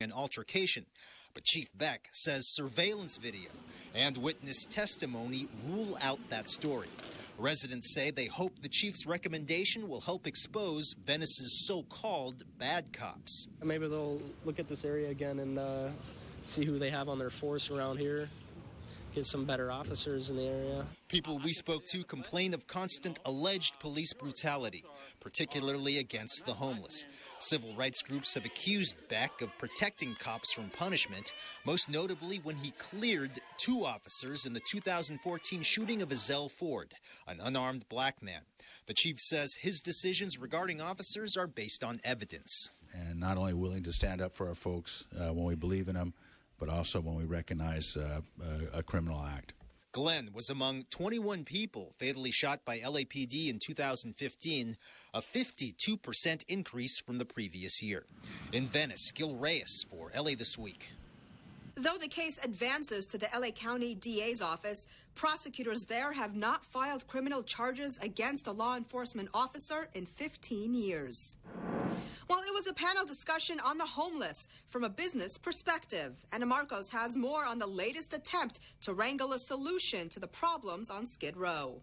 an altercation. But Chief Beck says surveillance video and witness testimony rule out that story. Residents say they hope the chief's recommendation will help expose Venice's so-called bad cops. Maybe they'll look at this area again and see who they have on their force around here. Get some better officers in the area. People we spoke to complain of constant alleged police brutality, particularly against the homeless. Civil rights groups have accused Beck of protecting cops from punishment, most notably when he cleared 2 officers in the 2014 shooting of Ezell Ford, an unarmed black man. The chief says his decisions regarding officers are based on evidence. And not only willing to stand up for our folks when we believe in them, but also when we recognize a criminal act. Glenn was among 21 people fatally shot by LAPD in 2015, a 52% increase from the previous year. In Venice, Gil Reyes for LA This Week. Though the case advances to the LA County DA's office, prosecutors there have not filed criminal charges against a law enforcement officer in 15 years. Well, it was a panel discussion on the homeless from a business perspective. Ana Marcos has more on the latest attempt to wrangle a solution to the problems on Skid Row.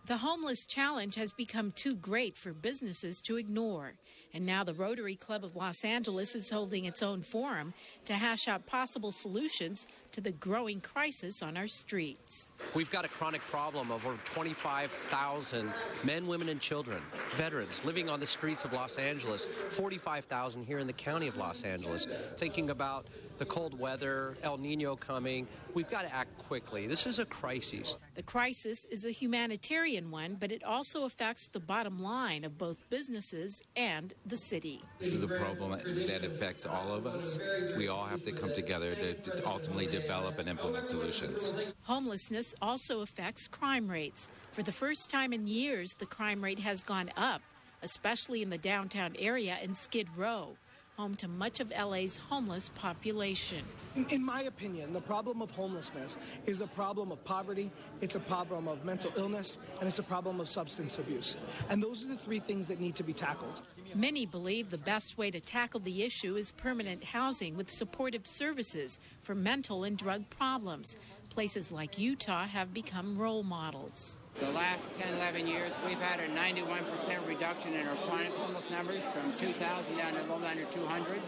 The homeless challenge has become too great for businesses to ignore. And now the Rotary Club of Los Angeles is holding its own forum to hash out possible solutions to the growing crisis on our streets. We've got a chronic problem of over 25,000 men, women, and children, veterans living on the streets of Los Angeles, 45,000 here in the county of Los Angeles. Thinking about the cold weather, El Nino coming, we've got to act quickly. This is a crisis. The crisis is a humanitarian one, but it also affects the bottom line of both businesses and the city. This is a problem that affects all of us. We all have to come together to ultimately develop and implement solutions. Homelessness also affects crime rates. For the first time in years, the crime rate has gone up, especially in the downtown area in Skid Row, home to much of LA's homeless population. In my opinion, the problem of homelessness is a problem of poverty, it's a problem of mental illness, and it's a problem of substance abuse. And those are the 3 things that need to be tackled. Many believe the best way to tackle the issue is permanent housing with supportive services for mental and drug problems. Places like Utah have become role models. The last 10, 11 years, we've had a 91% reduction in our chronic homeless numbers from 2,000 down to a little under 200.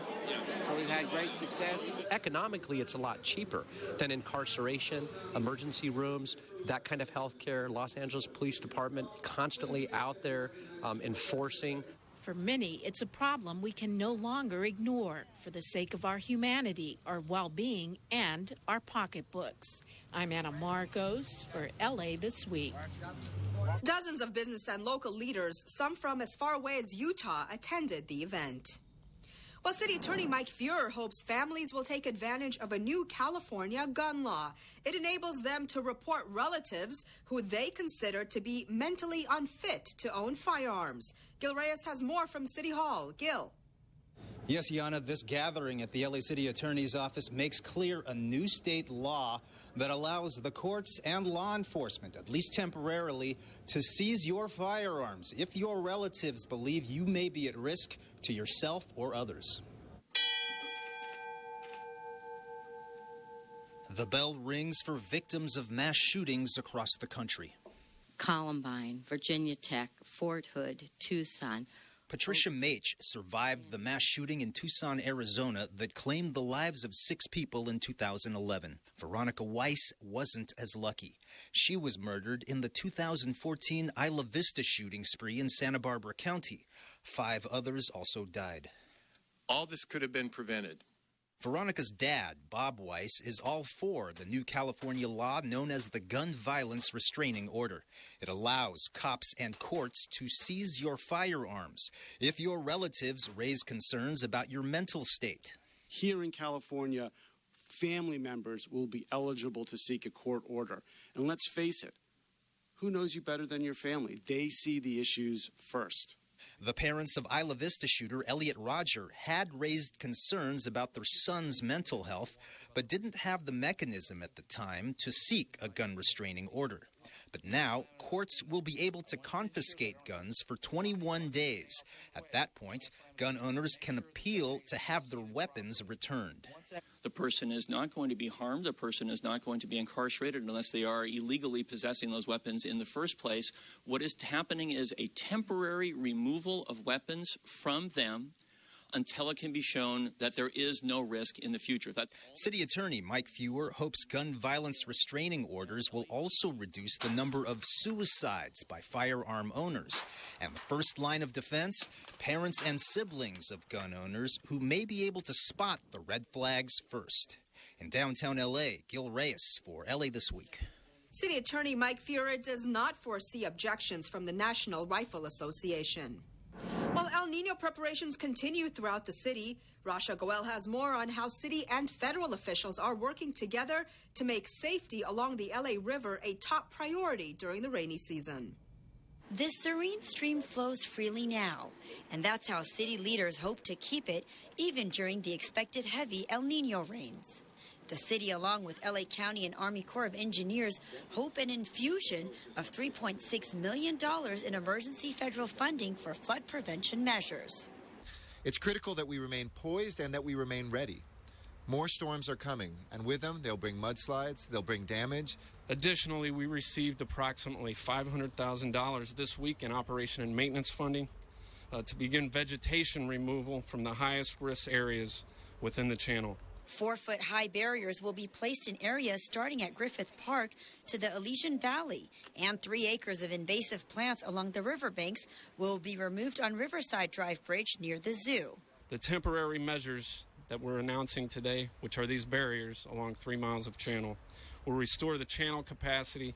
So we've had great success. Economically, it's a lot cheaper than incarceration, emergency rooms, that kind of health care. Los Angeles Police Department constantly out there enforcing. For many, it's a problem we can no longer ignore for the sake of our humanity, our well-being, and our pocketbooks. I'm Ana Marcos for LA This Week. Dozens of business and local leaders, some from as far away as Utah, attended the event. Well, City Attorney Mike Feuer hopes families will take advantage of a new California gun law. It enables them to report relatives who they consider to be mentally unfit to own firearms. Gil Reyes has more from City Hall. Gil. Yes, Yana, this gathering at the LA City Attorney's Office makes clear a new state law that allows the courts and law enforcement, at least temporarily, to seize your firearms if your relatives believe you may be at risk to yourself or others. The bell rings for victims of mass shootings across the country. Columbine, Virginia Tech, Fort Hood, Tucson. Patricia Maitch survived the mass shooting in Tucson, Arizona that claimed the lives of 6 people in 2011. Veronica Weiss wasn't as lucky. She was murdered in the 2014 Isla Vista shooting spree in Santa Barbara County. 5 others also died. All this could have been prevented. Veronica's dad, Bob Weiss, is all for the new California law known as the Gun Violence Restraining Order. It allows cops and courts to seize your firearms if your relatives raise concerns about your mental state. Here in California, family members will be eligible to seek a court order. And let's face it, who knows you better than your family? They see the issues first. The parents of Isla Vista shooter Elliot Rodger had raised concerns about their son's mental health, but didn't have the mechanism at the time to seek a gun restraining order. But now, courts will be able to confiscate guns for 21 days. At that point, gun owners can appeal to have their weapons returned. The person is not going to be harmed. The person is not going to be incarcerated unless they are illegally possessing those weapons in the first place. What is happening is a temporary removal of weapons from them until it can be shown that there is no risk in the future. City Attorney Mike Fewer hopes gun violence restraining orders will also reduce the number of suicides by firearm owners. And the first line of defense, parents and siblings of gun owners who may be able to spot the red flags first. In downtown L.A., Gil Reyes for L.A. This Week. City Attorney Mike Fewer does not foresee objections from the National Rifle Association. While El Nino preparations continue throughout the city, Rasha Goel has more on how city and federal officials are working together to make safety along the LA River a top priority during the rainy season. This serene stream flows freely now, and that's how city leaders hope to keep it even during the expected heavy El Nino rains. The city, along with LA County and Army Corps of Engineers, hope an infusion of $3.6 million in emergency federal funding for flood prevention measures. It's critical that we remain poised and that we remain ready. More storms are coming, and with them, they'll bring mudslides, they'll bring damage. Additionally, we received approximately $500,000 this week in operation and maintenance funding to begin vegetation removal from the highest risk areas within the channel. 4-foot-high barriers will be placed in areas starting at Griffith Park to the Elysian Valley, and 3 acres of invasive plants along the riverbanks will be removed on Riverside Drive Bridge near the zoo. The temporary measures that we're announcing today, which are these barriers along 3 miles of channel, will restore the channel capacity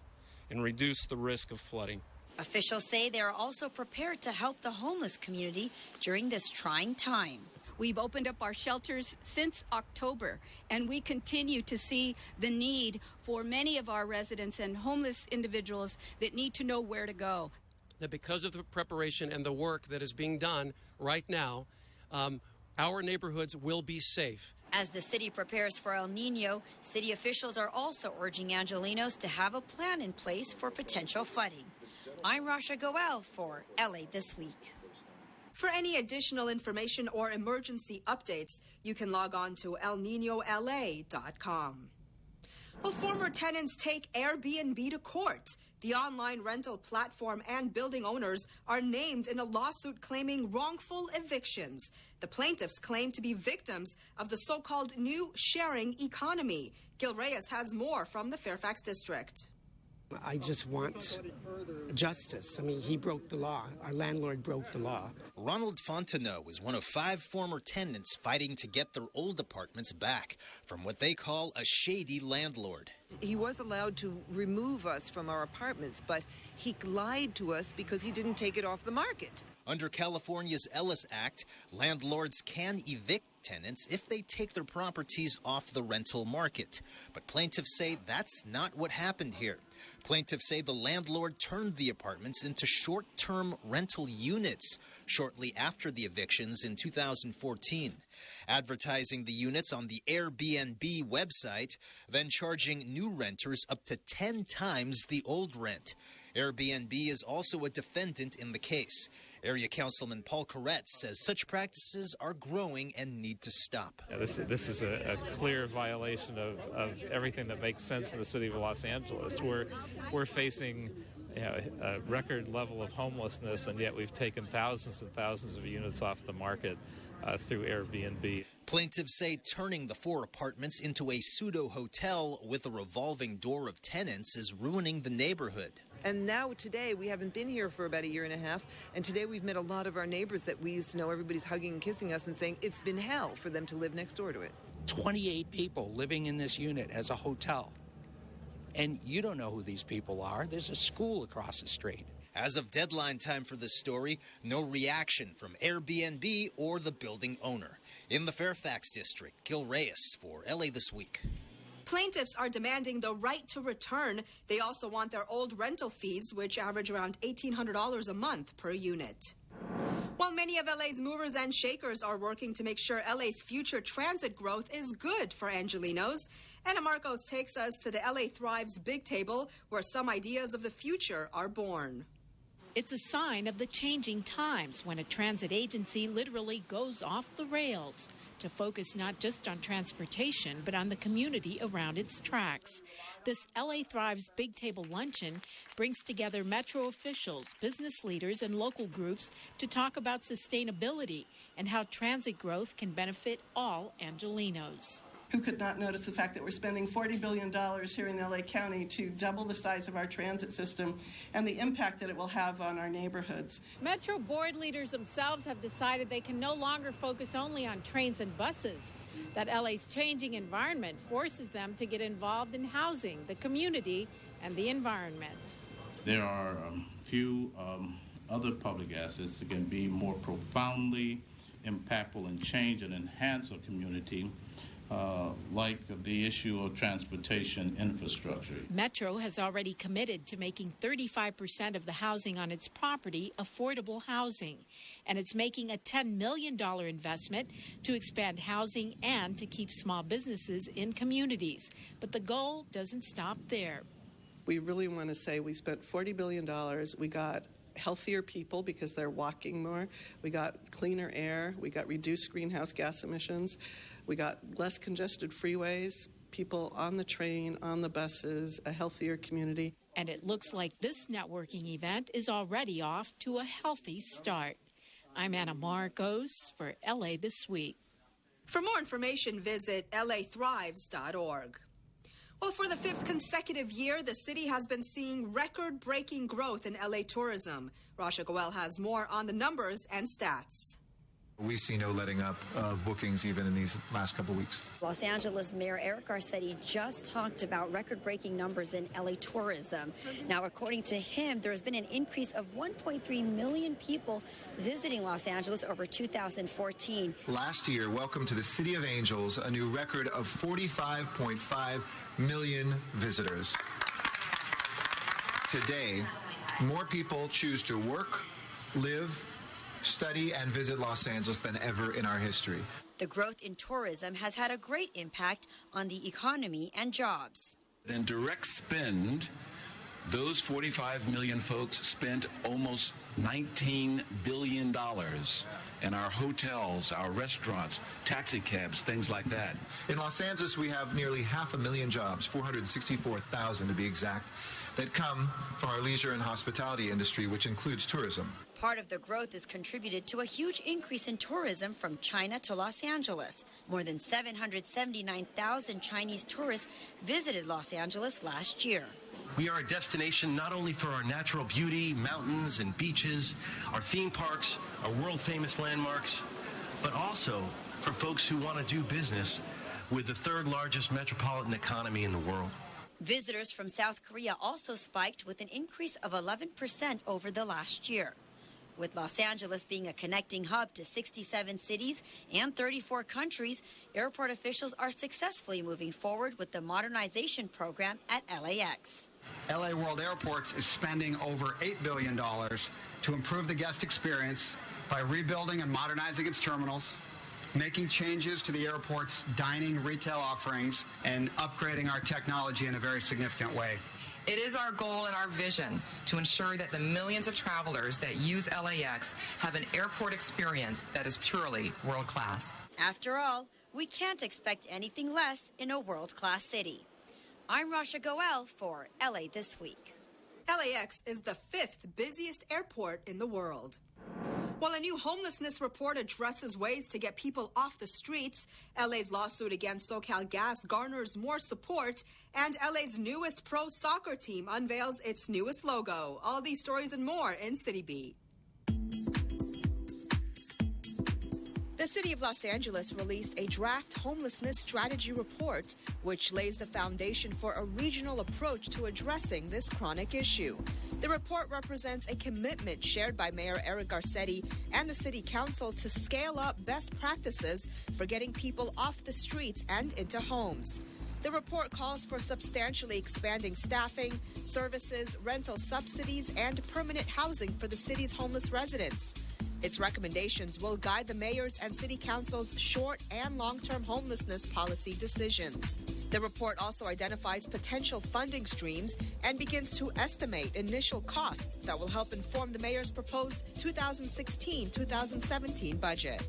and reduce the risk of flooding. Officials say they are also prepared to help the homeless community during this trying time. We've opened up our shelters since October, and we continue to see the need for many of our residents and homeless individuals that need to know where to go. That because of the preparation and the work that is being done right now, our neighborhoods will be safe. As the city prepares for El Nino, city officials are also urging Angelenos to have a plan in place for potential flooding. I'm Rasha Goel for LA This Week. For any additional information or emergency updates, you can log on to elninola.com. Well, former tenants take Airbnb to court. The online rental platform and building owners are named in a lawsuit claiming wrongful evictions. The plaintiffs claim to be victims of the so-called new sharing economy. Gil Reyes has more from the Fairfax District. I just want justice. I mean, he broke the law. Our landlord broke the law. Ronald Fontenot is one of 5 former tenants fighting to get their old apartments back from what they call a shady landlord. He was allowed to remove us from our apartments, but he lied to us because he didn't take it off the market. Under California's Ellis Act, landlords can evict tenants if they take their properties off the rental market. But plaintiffs say that's not what happened here. Plaintiffs say the landlord turned the apartments into short-term rental units shortly after the evictions in 2014, advertising the units on the Airbnb website, then charging new renters up to 10 times the old rent. Airbnb is also a defendant in the case. Area Councilman Paul Corrett says such practices are growing and need to stop. Yeah, this is a clear violation of everything that makes sense in the city of Los Angeles. We're facing a record level of homelessness, and yet we've taken thousands and thousands of units off the market through Airbnb. Plaintiffs say turning the 4 apartments into a pseudo-hotel with a revolving door of tenants is ruining the neighborhood. And now today, we haven't been here for about a year and a half, and today we've met a lot of our neighbors that we used to know. Everybody's hugging and kissing us and saying it's been hell for them to live next door to it. 28 people living in this unit as a hotel. And you don't know who these people are. There's a school across the street. As of deadline time for this story, no reaction from Airbnb or the building owner. In the Fairfax District, Gil Reyes for LA This Week. Plaintiffs are demanding the right to return. They also want their old rental fees, which average around $1,800 a month per unit. While many of LA's movers and shakers are working to make sure LA's future transit growth is good for Angelenos, Ana Marcos takes us to the LA Thrives Big Table, where some ideas of the future are born. It's a sign of the changing times when a transit agency literally goes off the rails to focus not just on transportation, but on the community around its tracks. This LA Thrives Big Table Luncheon brings together Metro officials, business leaders, and local groups to talk about sustainability and how transit growth can benefit all Angelenos. Who could not notice the fact that we're spending $40 billion here in LA County to double the size of our transit system and the impact that it will have on our neighborhoods? Metro board leaders themselves have decided they can no longer focus only on trains and buses, that LA's changing environment forces them to get involved in housing, the community, and the environment. There are few other public assets that can be more profoundly impactful and change and enhance a community, like the issue of transportation infrastructure. Metro has already committed to making 35% of the housing on its property affordable housing, and it's making a $10 million investment to expand housing and to keep small businesses in communities. But the goal doesn't stop there. We really want to say we spent $40 billion. We got healthier people because they're walking more. We got cleaner air. We got reduced greenhouse gas emissions. We got less congested freeways, people on the train, on the buses, a healthier community. And it looks like this networking event is already off to a healthy start. I'm Ana Marcos for LA This Week. For more information, visit lathrives.org. Well, for the 5th consecutive year, the city has been seeing record-breaking growth in LA tourism. Rasha Goel has more on the numbers and stats. We see no letting up of bookings even in these last couple of weeks. Los Angeles Mayor Eric Garcetti just talked about record-breaking numbers in LA tourism. Now, according to him, there has been an increase of 1.3 million people visiting Los Angeles over 2014. Last year, welcome to the City of Angels, a new record of 45.5 million visitors. Today, more people choose to work, live, study, and visit Los Angeles than ever in our history. The growth in tourism has had a great impact on the economy and jobs. In direct spend, those 45 million folks spent almost $19 billion in our hotels, our restaurants, taxi cabs, things like that. In Los Angeles, we have nearly 500,000 jobs, 464,000 to be exact, that come from our leisure and hospitality industry, which includes tourism. Part of the growth is contributed to a huge increase in tourism from China to Los Angeles. More than 779,000 Chinese tourists visited Los Angeles last year. We are a destination not only for our natural beauty, mountains and beaches, our theme parks, our world-famous landmarks, but also for folks who want to do business with the 3rd largest metropolitan economy in the world. Visitors from South Korea also spiked with an increase of 11% over the last year. With Los Angeles being a connecting hub to 67 cities and 34 countries, airport officials are successfully moving forward with the modernization program at LAX. LA World Airports is spending over $8 billion to improve the guest experience by rebuilding and modernizing its terminals, making changes to the airport's dining retail offerings, and upgrading our technology in a very significant way. It is our goal and our vision to ensure that the millions of travelers that use LAX have an airport experience that is purely world-class. After all, we can't expect anything less in a world-class city. I'm Rasha Goel for LA This Week. LAX is the 5th busiest airport in the world. While a new homelessness report addresses ways to get people off the streets, LA's lawsuit against SoCal Gas garners more support, and LA's newest pro soccer team unveils its newest logo. All these stories and more in City Beat. The City of Los Angeles released a draft homelessness strategy report, which lays the foundation for a regional approach to addressing this chronic issue. The report represents a commitment shared by Mayor Eric Garcetti and the City Council to scale up best practices for getting people off the streets and into homes. The report calls for substantially expanding staffing, services, rental subsidies, and permanent housing for the city's homeless residents. Its recommendations will guide the mayor's and city council's short and long-term homelessness policy decisions. The report also identifies potential funding streams and begins to estimate initial costs that will help inform the mayor's proposed 2016-2017 budget.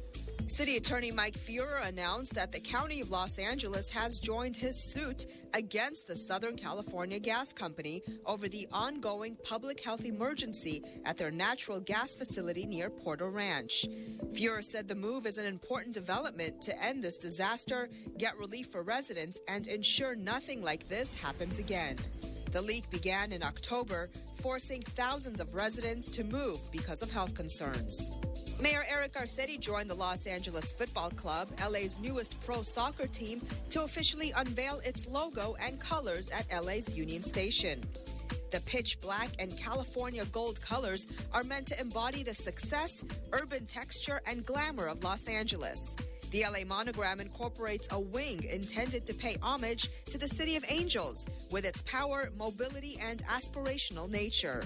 City Attorney Mike Feuer announced that the County of Los Angeles has joined his suit against the Southern California Gas Company over the ongoing public health emergency at their natural gas facility near Porter Ranch. Feuer said the move is an important development to end this disaster, get relief for residents, and ensure nothing like this happens again. The leak began in October, forcing thousands of residents to move because of health concerns. Mayor Eric Garcetti joined the Los Angeles Football Club, LA's newest pro soccer team, to officially unveil its logo and colors at LA's Union Station. The pitch black and California gold colors are meant to embody the success, urban texture, and glamour of Los Angeles. The LA monogram incorporates a wing intended to pay homage to the City of Angels with its power, mobility, and aspirational nature.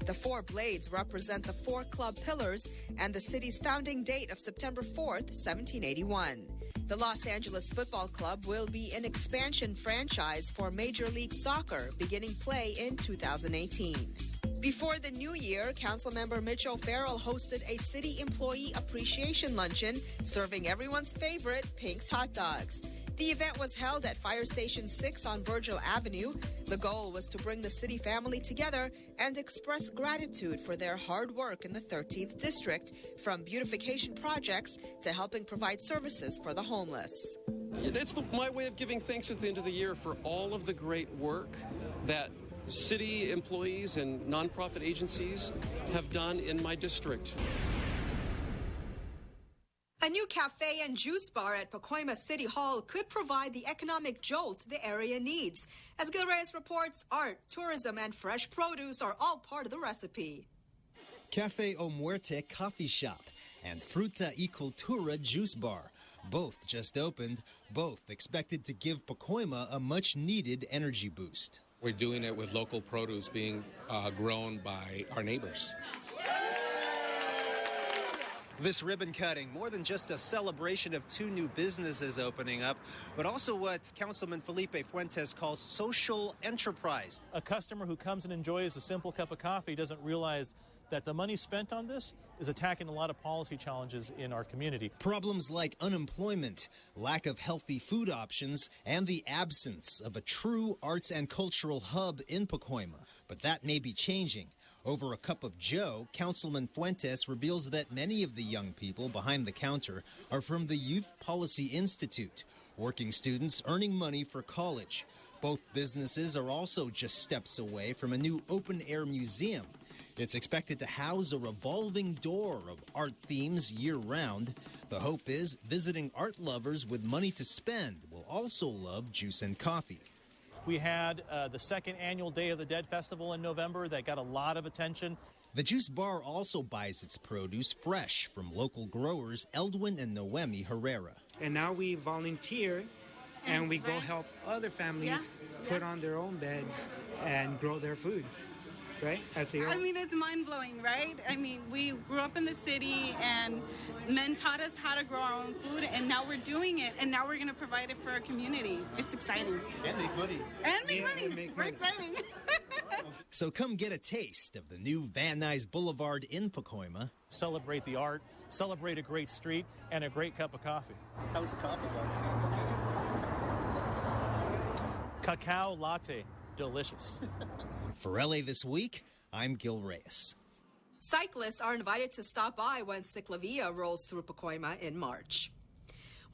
The 4 blades represent the 4 club pillars and the city's founding date of September 4th, 1781. The Los Angeles Football Club will be an expansion franchise for Major League Soccer, beginning play in 2018. Before the new year, Councilmember Mitch O'Farrell hosted a city employee appreciation luncheon, serving everyone's favorite, Pink's hot dogs. The event was held at Fire Station 6 on Virgil Avenue. The goal was to bring the city family together and express gratitude for their hard work in the 13th District, from beautification projects to helping provide services for the homeless. It's my way of giving thanks at the end of the year for all of the great work that city employees and nonprofit agencies have done in my district. A new cafe and juice bar at Pacoima City Hall could provide the economic jolt the area needs. As Gil Reyes reports, art, tourism, and fresh produce are all part of the recipe. Cafe O Muerte Coffee Shop and Fruta y Cultura Juice Bar. Both just opened, both expected to give Pacoima a much-needed energy boost. We're doing it with local produce being grown by our neighbors. This ribbon cutting, more than just a celebration of 2 new businesses opening up, but also what Councilman Felipe Fuentes calls social enterprise. A customer who comes and enjoys a simple cup of coffee doesn't realize that the money spent on this is attacking a lot of policy challenges in our community. Problems like unemployment, lack of healthy food options, and the absence of a true arts and cultural hub in Pacoima. But that may be changing. Over a cup of joe, Councilman Fuentes reveals that many of the young people behind the counter are from the Youth Policy Institute, working students earning money for college. Both businesses are also just steps away from a new open-air museum. It's expected to house a revolving door of art themes year-round. The hope is visiting art lovers with money to spend will also love juice and coffee. We had the 2nd annual Day of the Dead Festival in November that got a lot of attention. The juice bar also buys its produce fresh from local growers Eldwin and Noemi Herrera. And now we volunteer and we go help other families put on their own beds and grow their food. Right? I mean, it's mind-blowing, right? I mean, we grew up in the city and men taught us how to grow our own food, and now we're doing it, and now we're going to provide it for our community. It's exciting. And make money. And make money. We're exciting. So come get a taste of the new Van Nuys Boulevard in Pacoima. Celebrate the art, celebrate a great street, and a great cup of coffee. How was the coffee, Cacao latte. Delicious. For LA This Week, I'm Gil Reyes. Cyclists are invited to stop by when Ciclavia rolls through Pacoima in March.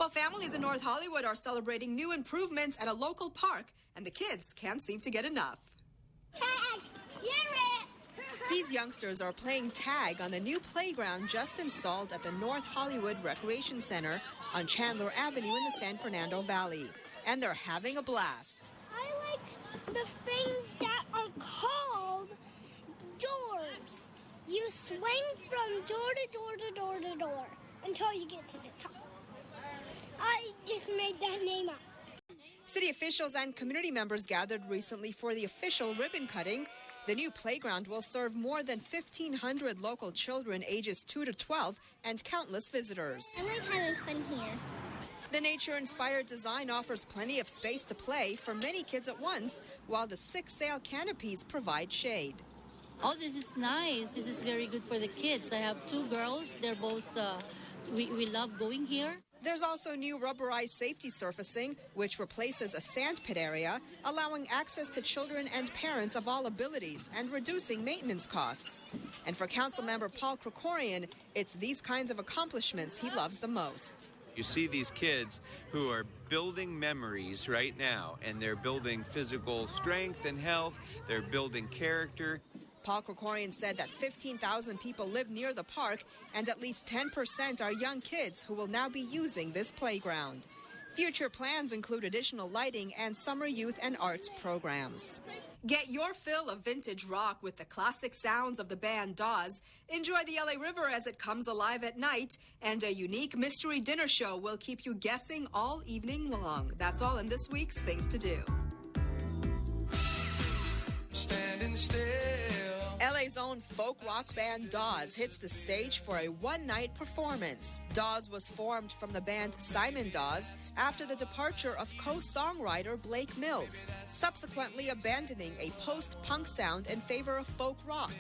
Well, families in North Hollywood are celebrating new improvements at a local park, and the kids can't seem to get enough. Tag! These youngsters are playing tag on the new playground just installed at the North Hollywood Recreation Center on Chandler Avenue in the San Fernando Valley, and they're having a blast. I like the things that are called doors. You swing from door to door to door to door until you get to the top. I just made that name up. City officials and community members gathered recently for the official ribbon cutting. The new playground will serve more than 1,500 local children ages 2 to 12 and countless visitors. I like having fun here. The nature-inspired design offers plenty of space to play for many kids at once, while the 6 sail canopies provide shade. Oh, this is nice. This is very good for the kids. I have 2 girls. They're both, we love going here. There's also new rubberized safety surfacing, which replaces a sand pit area, allowing access to children and parents of all abilities and reducing maintenance costs. And for Councilmember Paul Krikorian, it's these kinds of accomplishments he loves the most. You see these kids who are building memories right now, and they're building physical strength and health, they're building character. Paul Krikorian said that 15,000 people live near the park, and at least 10% are young kids who will now be using this playground. Future plans include additional lighting and summer youth and arts programs. Get your fill of vintage rock with the classic sounds of the band Dawes. Enjoy the LA River as it comes alive at night, and a unique mystery dinner show will keep you guessing all evening long. That's all in this week's Things to Do. Standing still. LA's own folk rock band Dawes hits the stage for a one-night performance. Dawes was formed from the band Simon Dawes after the departure of co-songwriter Blake Mills, subsequently abandoning a post-punk sound in favor of folk rock.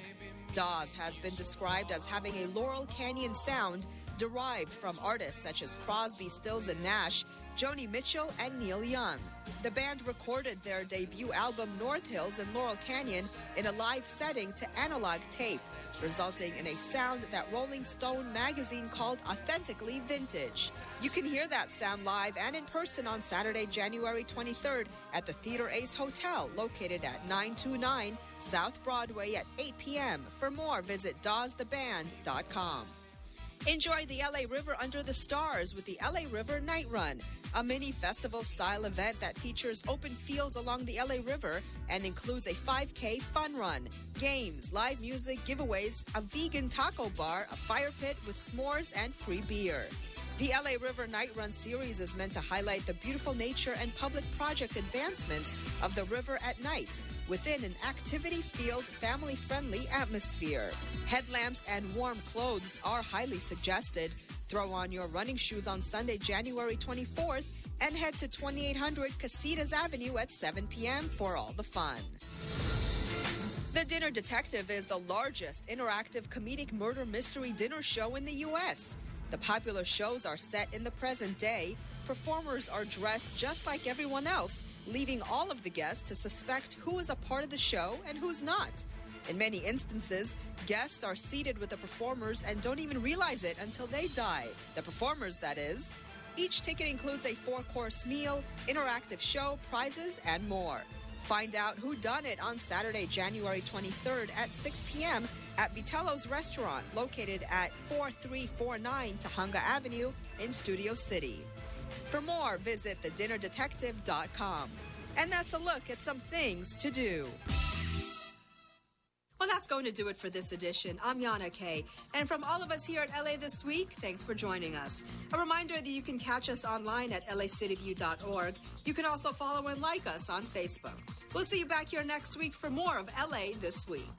Dawes has been described as having a Laurel Canyon sound derived from artists such as Crosby, Stills and Nash, Joni Mitchell, and Neil Young. The band recorded their debut album North Hills in Laurel Canyon in a live setting to analog tape, resulting in a sound that Rolling Stone magazine called authentically vintage. You can hear that sound live and in person on Saturday, January 23rd at the Theater Ace Hotel, located at 929 South Broadway at 8 p.m. For more, visit dawestheband.com. Enjoy the LA River under the stars with the LA River Night Run, a mini festival-style event that features open fields along the LA River and includes a 5K fun run, games, live music, giveaways, a vegan taco bar, a fire pit with s'mores, and free beer. The LA River Night Run series is meant to highlight the beautiful nature and public project advancements of the river at night within an activity-filled, family-friendly atmosphere. Headlamps and warm clothes are highly suggested. Throw on your running shoes on Sunday, January 24th, and head to 2800 Casitas Avenue at 7 p.m. for all the fun. The Dinner Detective is the largest interactive comedic murder mystery dinner show in the U.S. The popular shows are set in the present day. Performers are dressed just like everyone else, leaving all of the guests to suspect who is a part of the show and who's not. In many instances, guests are seated with the performers and don't even realize it until they die. The performers, that is. Each ticket includes a 4-course meal, interactive show, prizes, and more. Find out who done it on Saturday, January 23rd at 6 p.m. at Vitello's Restaurant, located at 4349 Tahunga Avenue in Studio City. For more, visit thedinnerdetective.com. And that's a look at some things to do. Well, that's going to do it for this edition. I'm Yana Kay. And from all of us here at LA This Week, thanks for joining us. A reminder that you can catch us online at lacitywiew.org. You can also follow and like us on Facebook. We'll see you back here next week for more of LA This Week.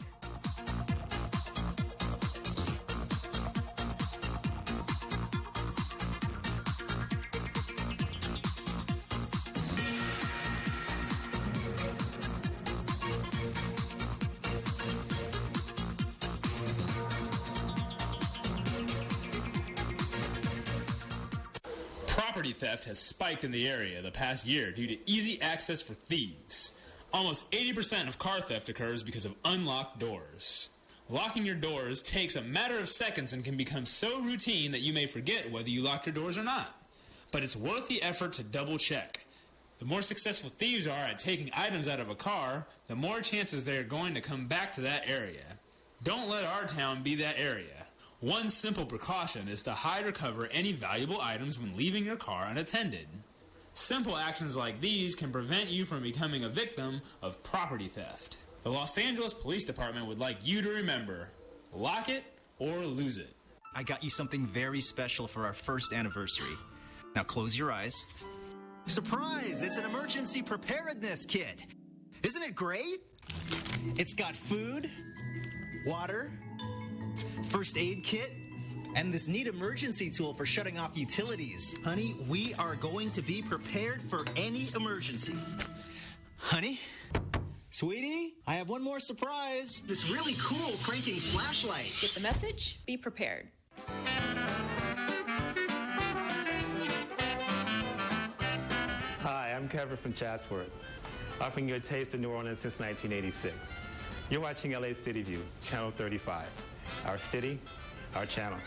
Property theft has spiked in the area the past year due to easy access for thieves. Almost 80% of car theft occurs because of unlocked doors. Locking your doors takes a matter of seconds and can become so routine that you may forget whether you locked your doors or not. But it's worth the effort to double check. The more successful thieves are at taking items out of a car, the more chances they are going to come back to that area. Don't let our town be that area. One simple precaution is to hide or cover any valuable items when leaving your car unattended. Simple actions like these can prevent you from becoming a victim of property theft. The Los Angeles Police Department would like you to remember, lock it or lose it. I got you something very special for our first anniversary. Now close your eyes. Surprise! It's an emergency preparedness kit. Isn't it great? It's got food, water, first aid kit, and this neat emergency tool for shutting off utilities. Honey, we are going to be prepared for any emergency. Honey? Sweetie, I have one more surprise. This really cool cranking flashlight. Get the message, be prepared. Hi, I'm Kevin from Chatsworth, offering you a taste of New Orleans since 1986. You're watching LA City View, Channel 35. Our city, our channel.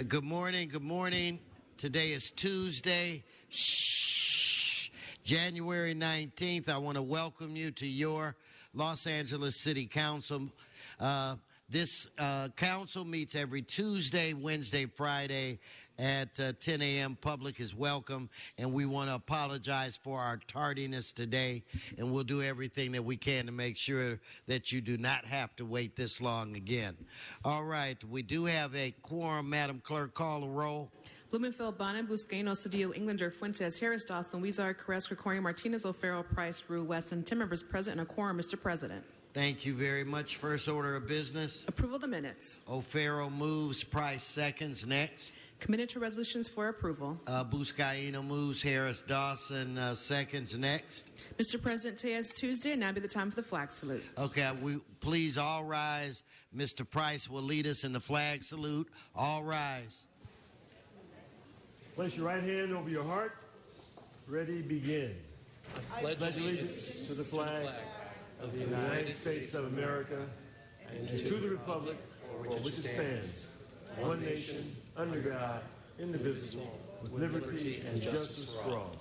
Good morning. Good morning. Today is Tuesday, January 19th. I want to welcome you to your Los Angeles City Council. This council meets every Tuesday, Wednesday, Friday at 10 a.m. Public is welcome, and we want to apologize for our tardiness today, and we'll do everything that we can to make sure that you do not have to wait this long again. All right, we do have a quorum. Madam Clerk, call the roll. Blumenfeld, Bonin, Buscaino, Cedillo, Englander, Fuentes, Harris, Dawson, Weezer, Carrasco, Corey, Martinez, O'Farrell, Price, Rue, Wesson. 10 members present and a quorum, Mr. President. Thank you very much. First order of business. Approval of the minutes. O'Farrell moves, Price seconds. Next. Committed to resolutions for approval. Buscaino moves, Harris Dawson seconds. Next. Mr. President, today is Tuesday, and now be the time for the flag salute. Okay, please all rise. Mr. Price will lead us in the flag salute. All rise. Place your right hand over your heart. Ready, begin. I pledge allegiance to the flag of the United States of America and to the republic for which it stands, one nation, under God, indivisible, with liberty and justice for all.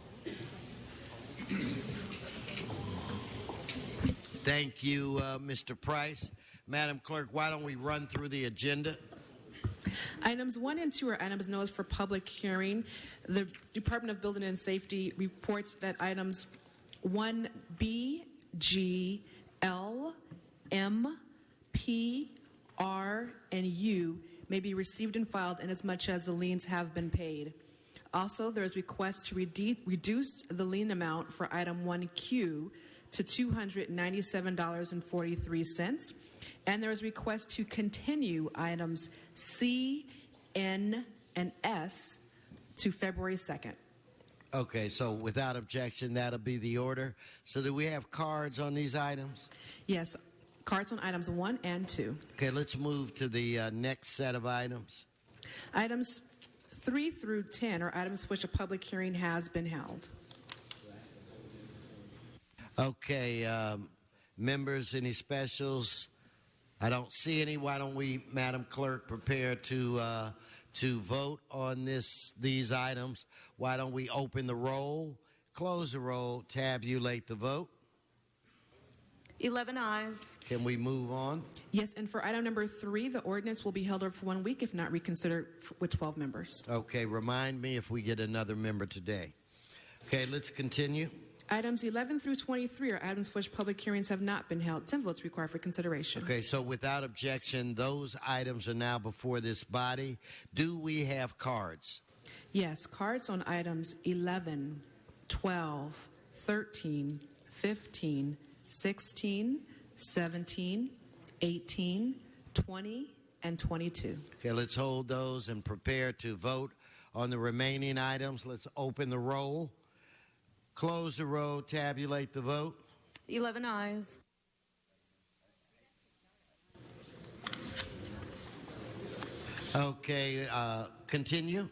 Thank you, Mr. Price. Madam Clerk, why don't we run through the agenda? Items 1 and 2 are items noticed for public hearing. The Department of Building and Safety reports that items 1B, G, L, M, P, R, and U may be received and filed inasmuch as the liens have been paid. Also, there is request to reduce the lien amount for item 1Q to $297.43, and there is request to continue items C, N, and S to February 2nd. Okay, so without objection, that'll be the order. So do we have cards on these items? Yes, cards on items 1 and 2. Okay, let's move to the next set of items. Items 3 through 10 are items for which a public hearing has been held. Okay, members, any specials? I don't see any. Why don't we, Madam Clerk, prepare to vote on these items? Why don't we open the roll, close the roll, tabulate the vote? 11 ayes. Can we move on? Yes, and for item number 3, the ordinance will be held over for 1 week if not reconsidered with 12 members. Okay, remind me if we get another member today. Okay, let's continue. Items 11 through 23 are items for which public hearings have not been held. 10 votes required for consideration. Okay, so without objection, those items are now before this body. Do we have cards? Yes, cards on items 11, 12, 13, 15, 16, 17, 18, 20, and 22. Okay, let's hold those and prepare to vote on the remaining items. Let's open the roll, close the roll, tabulate the vote. 11 ayes. Okay, continue.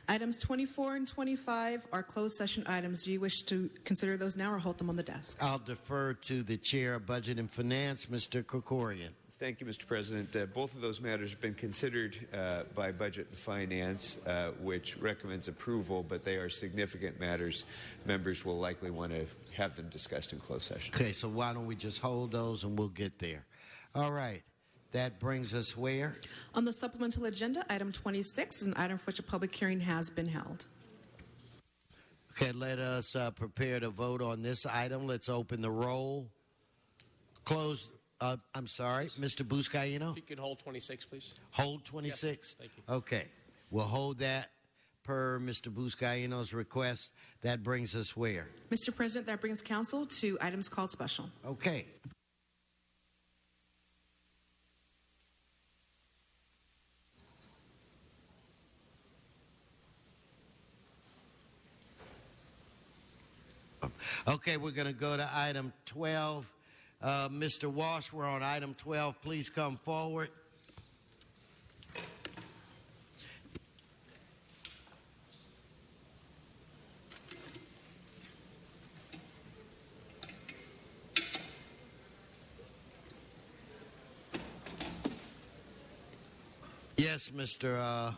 Items 24 and 25 are closed session items. Do you wish to consider those now or hold them on the desk? I'll defer to the Chair of Budget and Finance, Mr. Krikorian. Thank you, Mr. President. Both of those matters have been considered by Budget and Finance, which recommends approval, but they are significant matters. Members will likely want to have them discussed in closed session. Okay, so why don't we just hold those and we'll get there. All right. That brings us where? On the supplemental agenda, item 26 is an item for which a public hearing has been held. Okay, let us prepare to vote on this item. Let's open the roll. Close. I'm sorry, Mr. Buscaino? If you could hold 26, please. Hold 26? Yes, thank you. Okay. We'll hold that per Mr. Buscaino's request. That brings us where? Mr. President, that brings council to items called special. Okay. Okay, we're going to go to item 12. Mr. Walsh, we're on item 12. Please come forward. Yes, Mr.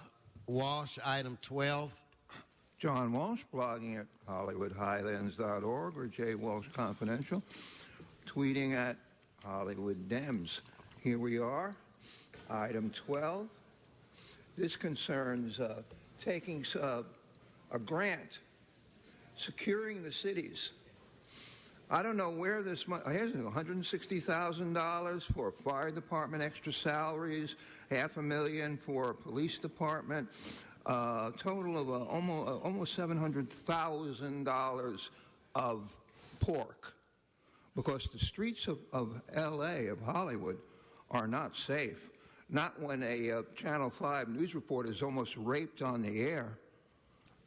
Walsh, item 12. John Walsh, blogging at HollywoodHighlands.org or J. Walsh Confidential, tweeting at Hollywood Dems. Here we are, item 12. This concerns taking a grant, securing the cities. I don't know where this money, here's $160,000 for fire department extra salaries, $500,000 for police department, total of almost $700,000 of pork, because the streets of L.A., of Hollywood, are not safe. Not when a Channel 5 news reporter is almost raped on the air.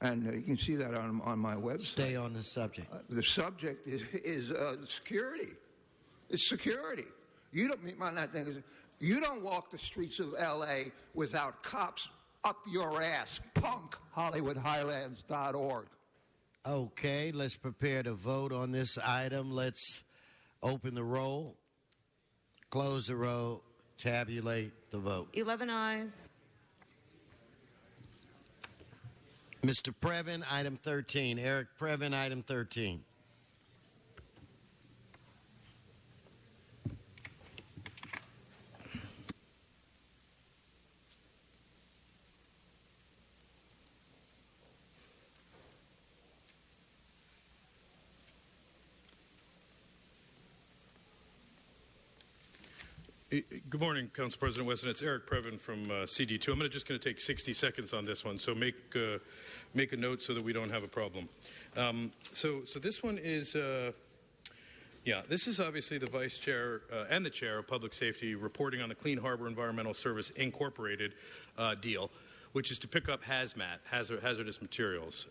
And you can see that on my website. Stay on the subject. The subject is security. It's security. You don't walk the streets of L.A. without cops up your ass. Punk. HollywoodHighlands.org. Okay, let's prepare to vote on this item. Let's open the roll, close the roll, tabulate the vote. 11 ayes. Mr. Previn, item 13. Eric Previn, item 13. Good morning, Council President Wesson. It's Eric Previn from CD2. I'm just going to take 60 seconds on this one, so make a note so that we don't have a problem. So this one is, this is obviously the Vice Chair and the Chair of Public Safety reporting on the Clean Harbor Environmental Service Incorporated deal, which is to pick up hazardous materials.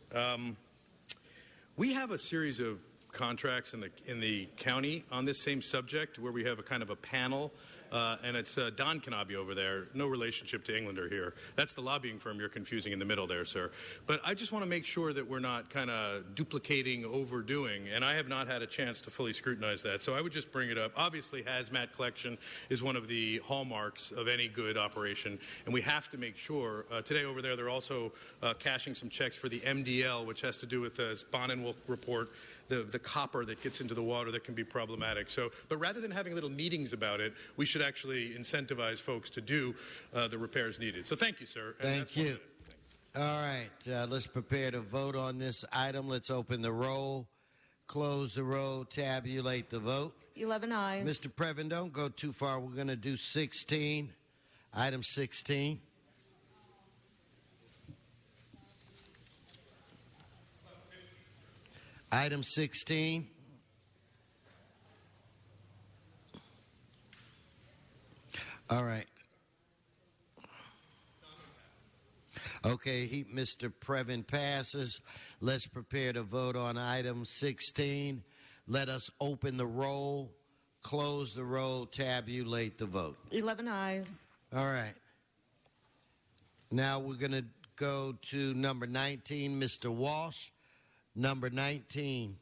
We have a series of contracts in the county on this same subject where we have a kind of a panel. And it's Don Canabia over there. No relationship to Englander here. That's the lobbying firm you're confusing in the middle there, sir. But I just want to make sure that we're not kind of duplicating, overdoing, and I have not had a chance to fully scrutinize that. So I would just bring it up. Obviously, hazmat collection is one of the hallmarks of any good operation, and we have to make sure. Today over there, they're also cashing some checks for the MDL, which has to do with, as Bonin will report, the copper that gets into the water that can be problematic. So, but rather than having little meetings about it, we should actually incentivize folks to do the repairs needed. So thank you, sir. Thank you. All right, let's prepare to vote on this item. Let's open the roll, close the roll, tabulate the vote. 11 ayes. Mr. Previn, don't go too far. We're going to do 16. Item 16. Item 16. All right. Okay, Mr. Previn passes. Let's prepare to vote on item 16. Let us open the roll, close the roll, tabulate the vote. 11 ayes. All right. Now we're going to go to number 19, Mr. Walsh. Number 19.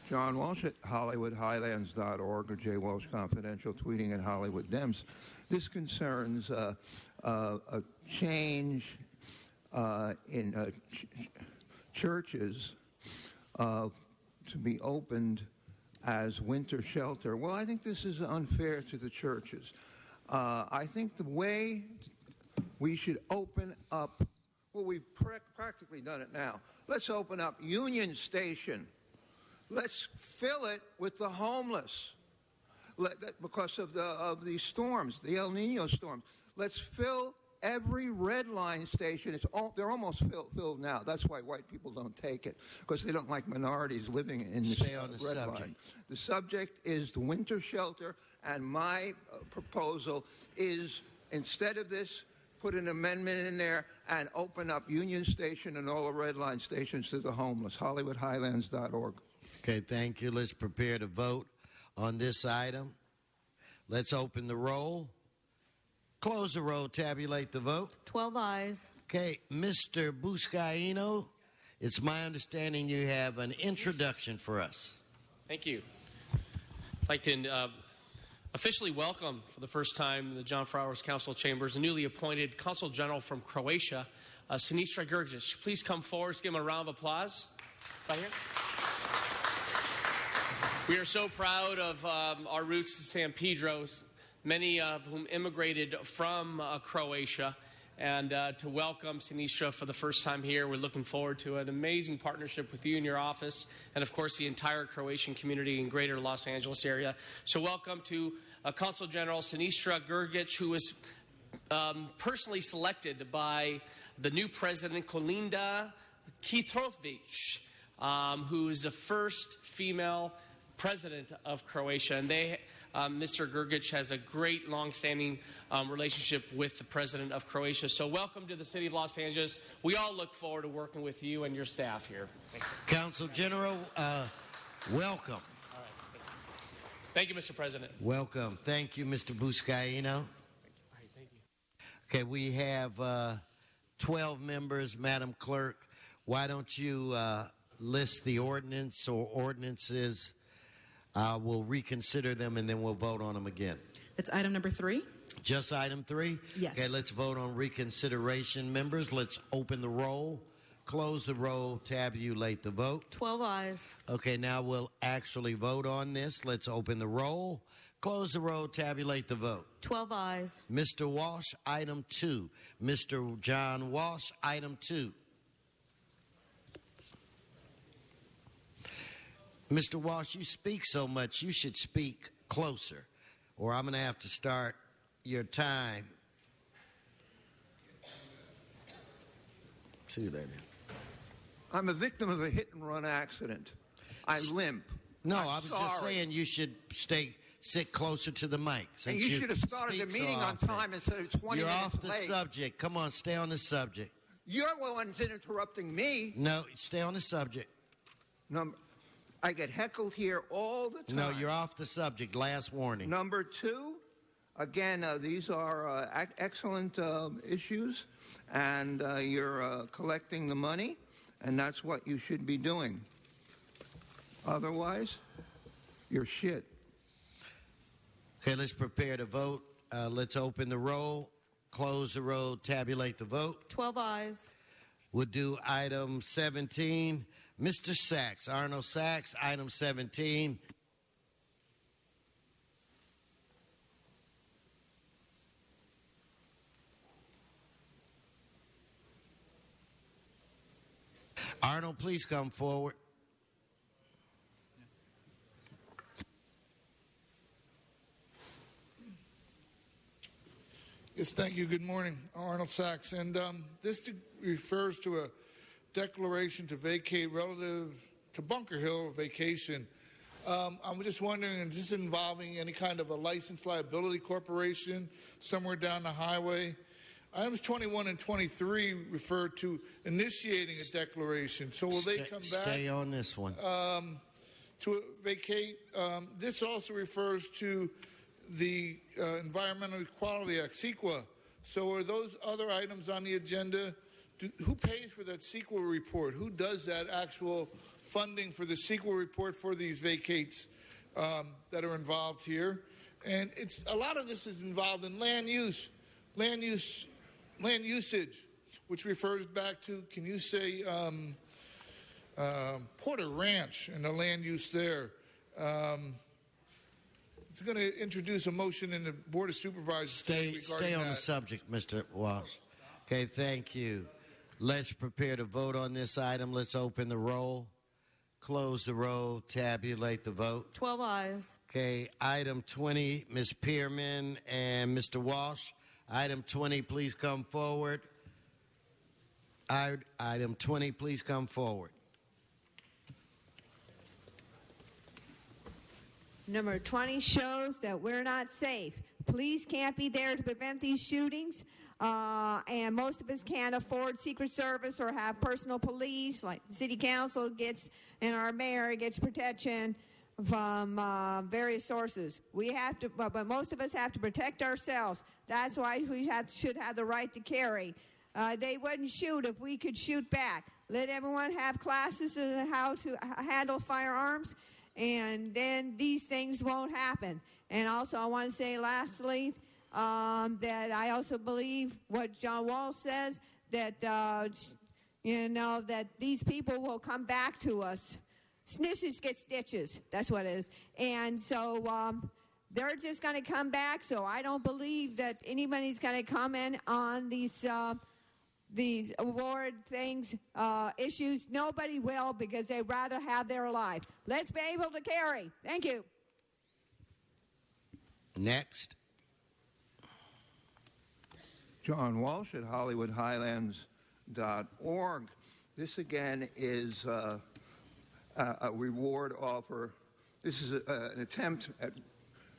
John Walsh at HollywoodHighlands.org or J. Walsh Confidential, tweeting at Hollywood Dems. This concerns a change in churches to be opened as winter shelter. Well, I think this is unfair to the churches. I think the way we should open up, well, we've practically done it now. Let's open up Union Station. Let's fill it with the homeless because of these storms, the El Nino storms. Let's fill every red line station. They're almost filled now. That's why white people don't take it, because they don't like minorities living in the red line. The subject is the winter shelter, and my proposal is, instead of this, put an amendment in there and open up Union Station and all the red line stations to the homeless. HollywoodHighlands.org. Okay, thank you. Let's prepare to vote on this item. Let's open the roll, Close the roll, tabulate the vote. 12 ayes. Okay, Mr. Buscaino, it's my understanding you have an introduction for us. Thank you. I'd like to officially welcome for the first time in the John Flowers Council Chambers the newly appointed Consul General from Croatia, Sinistra Grgic. Please come forward. Let's give him a round of applause. Right here. We are so proud of our roots in San Pedro, many of whom immigrated from Croatia. And to welcome Sinistra for the first time here. We're looking forward to an amazing partnership with you and your office, and of course the entire Croatian community in greater Los Angeles area. So welcome to Consul General Sinistra Grgic, who was personally selected by the new president, Kolinda Mitrovic, who is the first female president of Croatia. And Mr. Grgic has a great long-standing relationship with the president of Croatia. So welcome to the city of Los Angeles. We all look forward to working with you and your staff here. Consul General, welcome. All right. Thank you, Mr. President. Welcome. Thank you, Mr. Buscaino. All right, thank you. Okay, we have 12 members. Madam Clerk, why don't you list the ordinance or ordinances? We'll reconsider them, and then we'll vote on them again. That's item number 3. Just item 3? Yes. Okay, let's vote on reconsideration. Members, let's open the roll, close the roll, tabulate the vote. 12 ayes. Okay, now we'll actually vote on this. Let's open the roll, close the roll, tabulate the vote. 12 ayes. Mr. Walsh, item 2. Mr. John Walsh, item 2. Mr. Walsh, you speak so much, you should speak closer, or I'm going to have to start your time. See you later. I'm a victim of a hit-and-run accident. I limp. No, I'm I was sorry. just saying you should sit closer to the mic. And you should have started the meeting on time instead of 20 You're minutes off the late. subject. Come on, stay on the subject. You're the ones interrupting me. No, stay on the subject. I get heckled here all the time. No, you're off the subject. Last warning. Number 2, again, these are excellent issues, and you're collecting the money, and that's what you should be doing. Otherwise, you're shit. Okay, let's prepare to vote. Let's open the roll, close the roll, tabulate the vote. 12 ayes. We'll do item 17. Mr. Sachs, Arnold Sachs, item 17. Arnold, please come forward. Yes, thank you. Good morning. Arnold Sachs. And this refers to a declaration to vacate relative to Bunker Hill vacation. I'm just wondering, is this involving any kind of a licensed liability corporation somewhere down the highway? Items 21 and 23 refer to initiating a declaration. So will they come back? Stay on this one. To vacate. This also refers to the Environmental Equality Act, CEQA. So are those other items on the agenda? Who pays for that CEQA report? Who does that actual funding for the CEQA report for these vacates that are involved here? And a lot of this is involved in land usage, which refers back to, can you say, Porter Ranch and the land use there. It's going to introduce a motion in the Board of Supervisors. Stay on the subject, Mr. Walsh. Okay, thank you. Let's prepare to vote on this item. Let's open the roll, close the roll, tabulate the vote. 12 ayes. Okay, item 20, Ms. Pearman and Mr. Walsh. Item 20, please come forward. Item 20, please come forward. Number 20 shows that we're not safe. Police can't be there to prevent these shootings, and most of us can't afford Secret Service or have personal police, like the City Council gets and our mayor gets protection. from various sources. We have to, but most of us have to protect ourselves. That's why we should have the right to carry. They wouldn't shoot if we could shoot back. Let everyone have classes on how to handle firearms, and then these things won't happen. And also, I want to say lastly that I also believe what John Walsh says, that, that these people will come back to us. Snitches get stitches. That's what it is. And so they're just going to come back. So I don't believe that anybody's going to come in on these award things, issues. Nobody will, because they'd rather have their life. Let's be able to carry. Thank you. Next. John Walsh at HollywoodHighlands.org. This again is a reward offer. This is an attempt at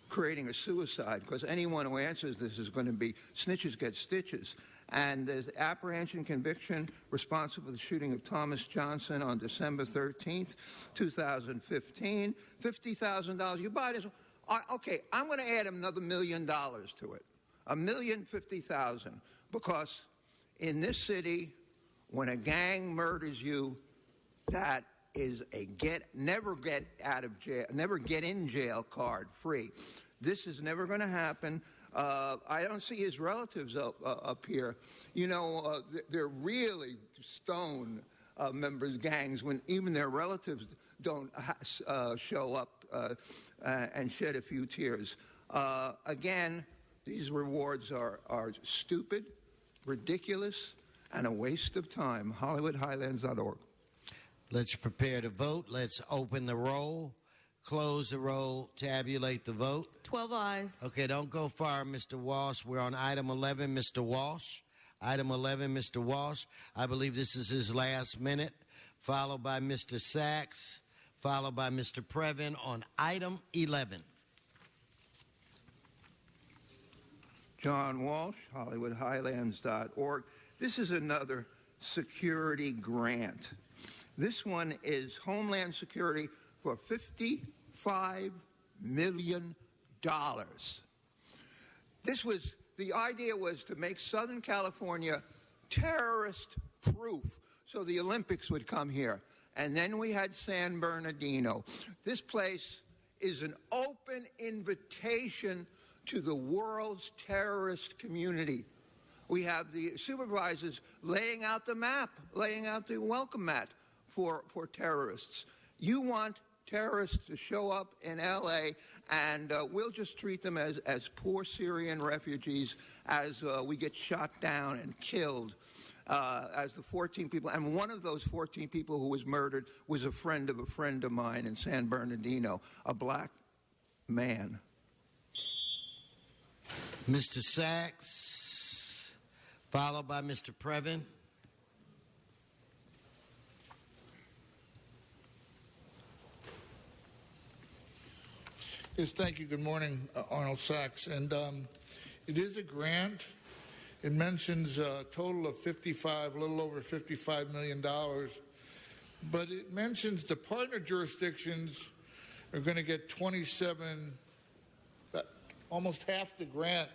creating a suicide, because anyone who answers this is going to be snitches get stitches. And there's apprehension conviction responsible for the shooting of Thomas Johnson on December 13th, 2015. $50,000. You buy this. Okay, I'm going to add another $1 million to it. $1,050,000, because in this city, when a gang murders you, that is a never get out of jail, never get in jail card free. This is never going to happen. I don't see his relatives up here. You know, they're really stone members, gangs, when even their relatives don't show up and shed a few tears. Again, these rewards are stupid, ridiculous, and a waste of time. HollywoodHighlands.org. Let's prepare to vote. Let's open the roll, close the roll, tabulate the vote. 12 ayes. Okay, don't go far, Mr. Walsh. We're on item 11, Mr. Walsh. Item 11, Mr. Walsh. I believe this is his last minute, followed by Mr. Sachs, followed by Mr. Previn on item 11. John Walsh, HollywoodHighlands.org. This is another security grant. This one is Homeland Security for $55 million. The idea was to make Southern California terrorist-proof so the Olympics would come here. And then we had San Bernardino. This place is an open invitation to the world's terrorist community. We have the supervisors laying out the map, laying out the welcome mat for terrorists. You want terrorists to show up in L.A., and we'll just treat them as poor Syrian refugees as we get shot down and killed, as the 14 people. And one of those 14 people who was murdered was a friend of mine in San Bernardino, a black man. Mr. Sachs, followed by Mr. Previn. Yes, thank you. Good morning, Arnold Sachs. And it is a grant. It mentions a total of a little over $55 million. But it mentions the partner jurisdictions are going to get 27, almost half the grant.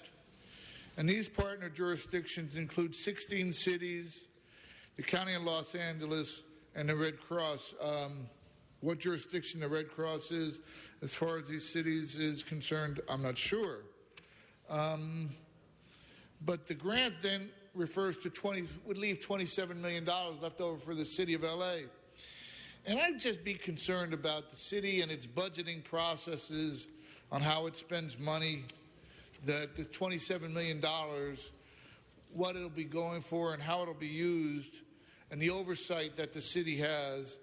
And these partner jurisdictions include 16 cities, the County of Los Angeles, and the Red Cross. What jurisdiction the Red Cross is, as far as these cities is concerned, I'm not sure. But the grant then refers to would leave $27 million left over for the city of L.A. And I'd just be concerned about the city and its budgeting processes on how it spends money, that the $27 million, what it'll be going for and how it'll be used, and the oversight that the city has,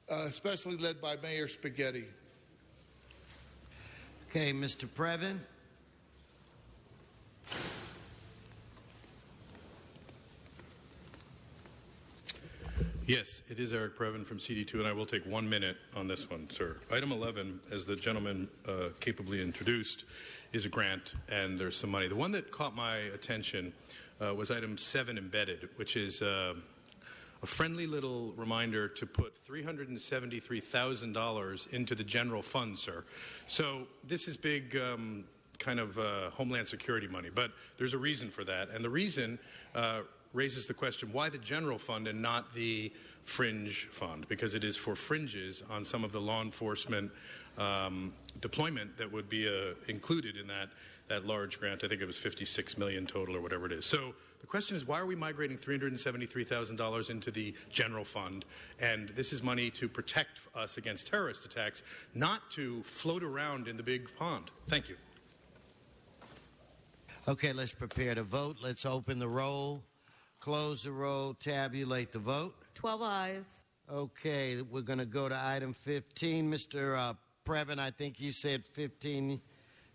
especially led by Mayor Spaghetti. Okay, Mr. Previn. Yes, it is Eric Previn from CD2, and I will take 1 minute on this one, sir. Item 11, as the gentleman capably introduced, is a grant, and there's some money. The one that caught my attention was item 7, embedded, which is a friendly little reminder to put $373,000 into the general fund, sir. So this is big kind of Homeland Security money, but there's a reason for that. And the reason raises the question, why the general fund and not the fringe fund? Because it is for fringes on some of the law enforcement deployment that would be included in that large grant. I think it was $56 million total or whatever it is. So the question is, why are we migrating $373,000 into the general fund? And this is money to protect us against terrorist attacks, not to float around in the big pond. Thank you. Okay, let's prepare to vote. Let's open the roll, close the roll, tabulate the vote. 12 ayes. Okay, we're going to go to item 15. Mr. Previn, I think you said 15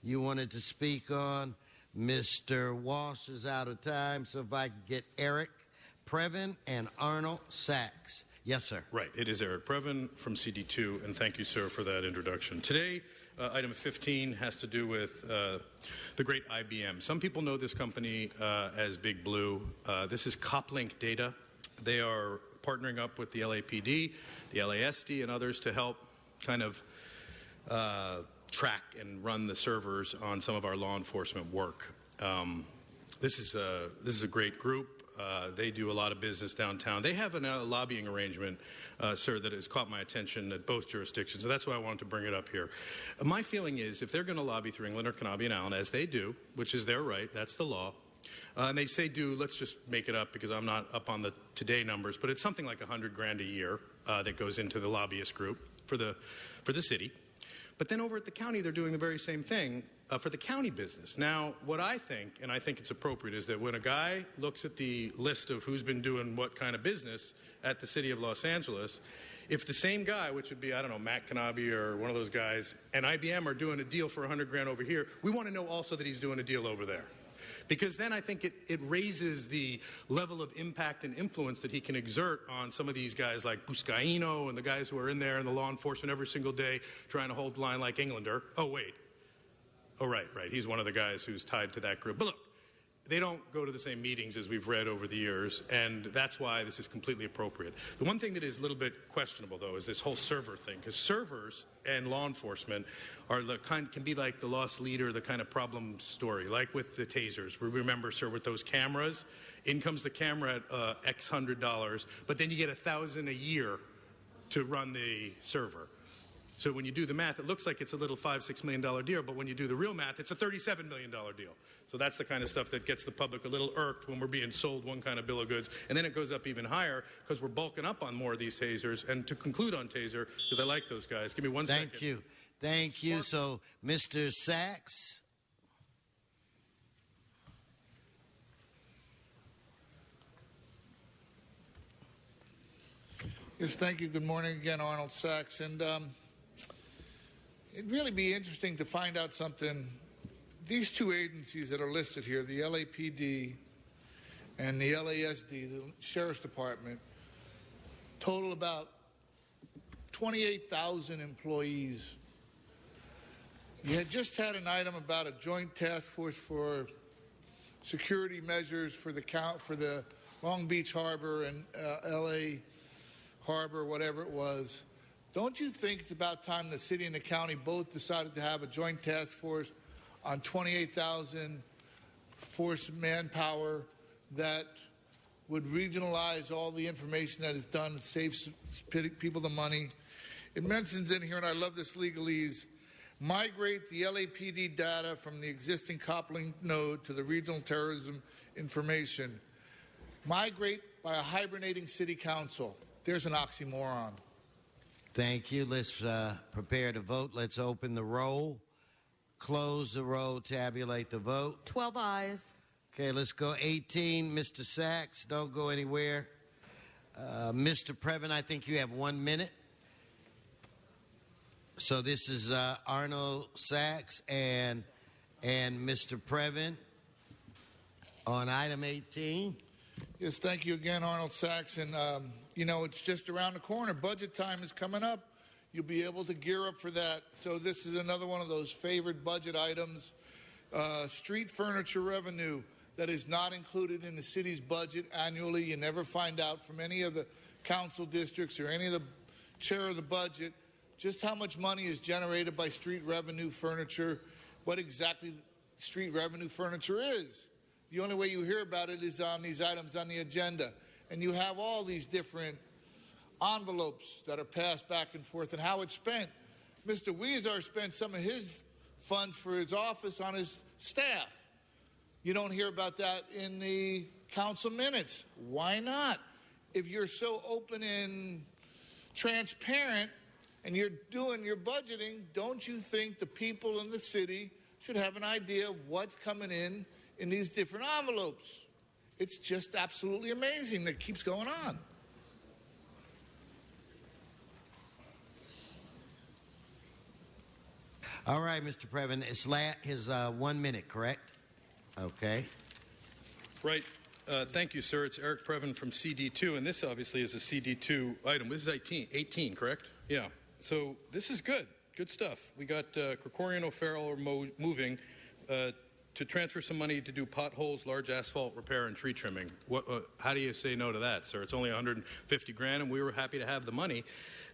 you wanted to speak on. Mr. Walsh is out of time, so if I could get Eric Previn and Arnold Sachs. Yes, sir. Right. It is Eric Previn from CD2, and thank you, sir, for that introduction. Today, item 15 has to do with the great IBM. Some people know this company as Big Blue. This is CopLink Data. They are partnering up with the LAPD, the LASD, and others to help kind of track and run the servers on some of our law enforcement work. This is a great group. They do a lot of business downtown. They have a lobbying arrangement, sir, that has caught my attention at both jurisdictions. So that's why I wanted to bring it up here. My feeling is if they're going to lobby through England or Kanawha and Allen, as they do, which is their right, that's the law, and they say let's just make it up because I'm not up on the today numbers, but it's something like $100,000 a year that goes into the lobbyist group for the city. But then over at the county, they're doing the very same thing for the county business. Now, what I think, and I think it's appropriate, is that when a guy looks at the list of who's been doing what kind of business at the city of Los Angeles, if the same guy, which would be, I don't know, Matt Kanawha or one of those guys, and IBM are doing a deal for $100,000 over here, we want to know also that he's doing a deal over there. Because then I think it raises the level of impact and influence that he can exert on some of these guys like Buscaino and the guys who are in there in the law enforcement every single day trying to hold the line like Englander. Oh, wait. Oh, right. He's one of the guys who's tied to that group. But look, they don't go to the same meetings as we've read over the years, and that's why this is completely appropriate. The one thing that is a little bit questionable, though, is this whole server thing, because servers and law enforcement are can be like the lost leader, the kind of problem story, like with the tasers. We remember, sir, with those cameras, in comes the camera at X $100, but then you get $1,000 a year to run the server. So when you do the math, it looks like it's a little $5-6 million deal, but when you do the real math, it's a $37 million deal. So that's the kind of stuff that gets the public a little irked when we're being sold one kind of bill of goods. And then it goes up even higher because we're bulking up on more of these tasers. And to conclude on taser, because I like those guys, give me one second. Thank you. So, Mr. Sachs. Yes, thank you. Good morning again, Arnold Sachs. And it'd really be interesting to find out something. These two agencies that are listed here, the LAPD and the LASD, the Sheriff's Department, total about 28,000 employees. You had just had an item about a joint task force for security measures for the Long Beach Harbor and LA Harbor, whatever it was. Don't you think it's about time the city and the county both decided to have a joint task force on 28,000 force manpower that would regionalize all the information that is done and saves people the money? It mentions in here, and I love this legalese, migrate the LAPD data from the existing CopLink node to the regional terrorism information. Migrate by a hibernating city council. There's an oxymoron. Thank you. Let's prepare to vote. Let's open the roll, close the roll, tabulate the vote. 12 ayes. Okay, let's go 18. Mr. Sachs, don't go anywhere. Mr. Previn, I think you have 1 minute. So this is Arnold Sachs and Mr. Previn on item 18. Yes, thank you again, Arnold Sachs. And, you know, it's just around the corner. Budget time is coming up. You'll be able to gear up for that. So this is another one of those favored budget items. Street furniture revenue. that is not included in the city's budget annually. You never find out from any of the council districts or any of the chair of the budget just how much money is generated by street revenue furniture, what exactly street revenue furniture is. The only way you hear about it is on these items on the agenda. And you have all these different envelopes that are passed back and forth and how it's spent. Mr. Weezer spent some of his funds for his office on his staff. You don't hear about that in the council minutes. Why not? If you're so open and transparent and you're doing your budgeting, don't you think the people in the city should have an idea of what's coming in these different envelopes? It's just absolutely amazing that it keeps going on. All right, Mr. Previn, it's his 1 minute, correct? Okay. Right. Thank you, sir. It's Eric Previn from CD2, and this obviously is a CD2 item. This is 18, correct? Yeah. So this is good. Good stuff. We got Krikorian O'Farrell moving to transfer some money to do potholes, large asphalt repair, and tree trimming. How do you say no to that, sir? It's only $150 grand, and we were happy to have the money.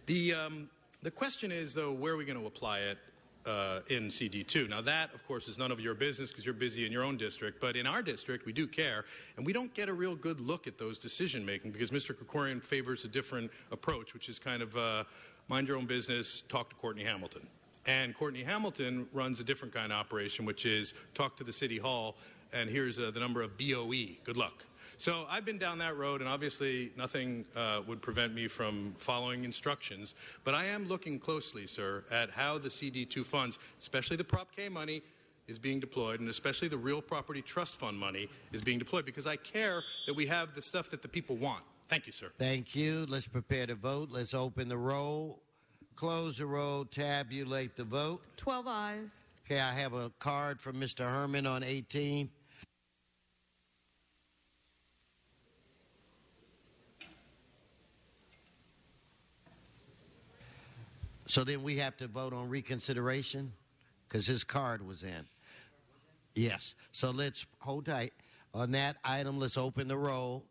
The question is, though, where are we going to apply it? In CD2. Now that, of course, is none of your business because you're busy in your own district, but in our district we do care, and we don't get a real good look at those decision making because Mr. Krikorian favors a different approach, which is kind of mind your own business, talk to Courtney Hamilton. And Courtney Hamilton runs a different kind of operation, which is talk to the City Hall, and here's the number of BOE. Good luck. So I've been down that road, and obviously nothing would prevent me from following instructions. But I am looking closely, sir, at how the CD2 funds, especially the Prop K money, is being deployed, and especially the Real Property Trust Fund money is being deployed, because I care that we have the stuff that the people want. Thank you, sir. Thank you. Let's prepare to vote. Let's open the roll, close the roll, tabulate the vote. 12 ayes. Okay, I have a card from Mr. Herman on 18. So then we have to vote on reconsideration because his card was in. Yes. So let's hold tight. On that item, let's open the roll.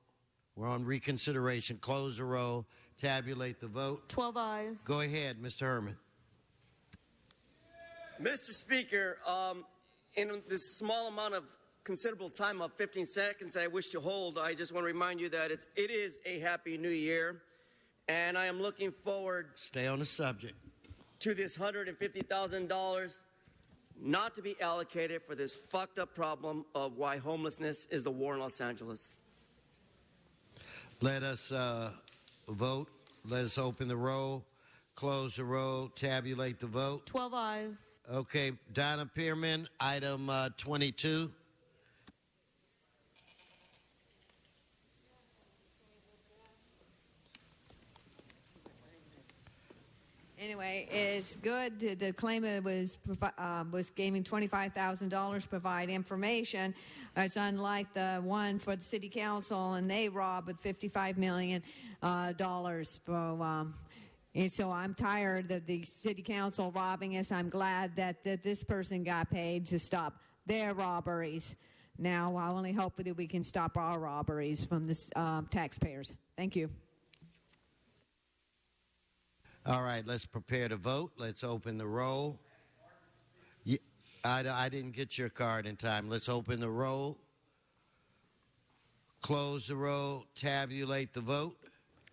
We're on reconsideration. Close the roll. Tabulate the vote. 12 ayes. Go ahead, Mr. Herman. Mr. Speaker, in this small amount of considerable time of 15 seconds that I wish to hold, I just want to remind you that it is a Happy New Year, and I am looking forward. Stay on the subject. To this $150,000 not to be allocated for this fucked up problem of why homelessness is the war in Los Angeles. Let us vote. Let us open the roll, close the roll, tabulate the vote. 12 ayes. Okay, Donna Pearman, item 22. Anyway, it's good. The claimant was giving $25,000 to provide information. It's unlike the one for the city council, and they robbed with $55 million. And so I'm tired of the city council robbing us. I'm glad that this person got paid to stop their robberies. Now I only hope that we can stop our robberies from the taxpayers. Thank you. All right, let's prepare to vote. Let's open the roll. I didn't get your card in time. Let's open the roll, close the roll, tabulate the vote.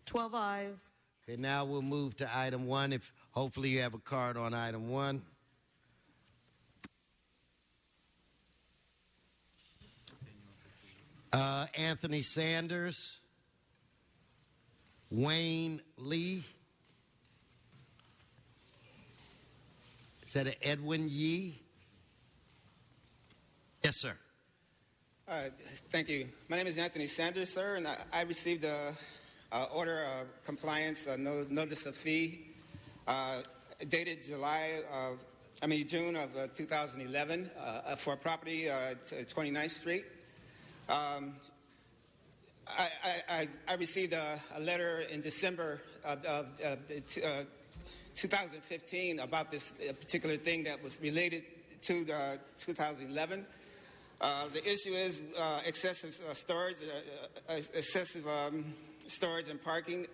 12 ayes. Okay, now we'll move to item 1. If hopefully you have a card on item 1. Anthony Sanders, Wayne Lee. Is that an Edwin Yee? Yes, sir. Thank you. My name is Anthony Sanders, sir, and I received a order of compliance, notice of fee, dated June of 2011 for a property at 29th Street. I received a letter in December of 2015 about this particular thing that was related to the 2011. The issue is excessive storage, storage and parking.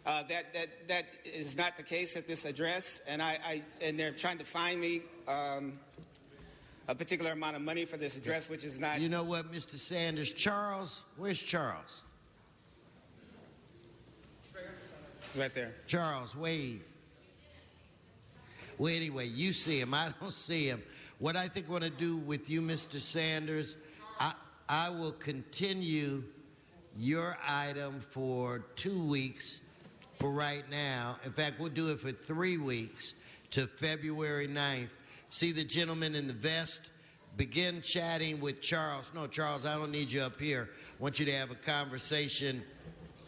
That is not the case at this address, and they're trying to find me a particular amount of money for this address, which is not. You know what, Mr. Sanders? Charles, where's Charles? It's right there. Charles, wave. Well, anyway, you see him. I don't see him. What I think I want to do with you, Mr. Sanders, I will continue your item for 2 weeks for right now. In fact, we'll do it for 3 weeks to February 9th. See the gentleman in the vest? Begin chatting with Charles. No, Charles, I don't need you up here. I want you to have a conversation.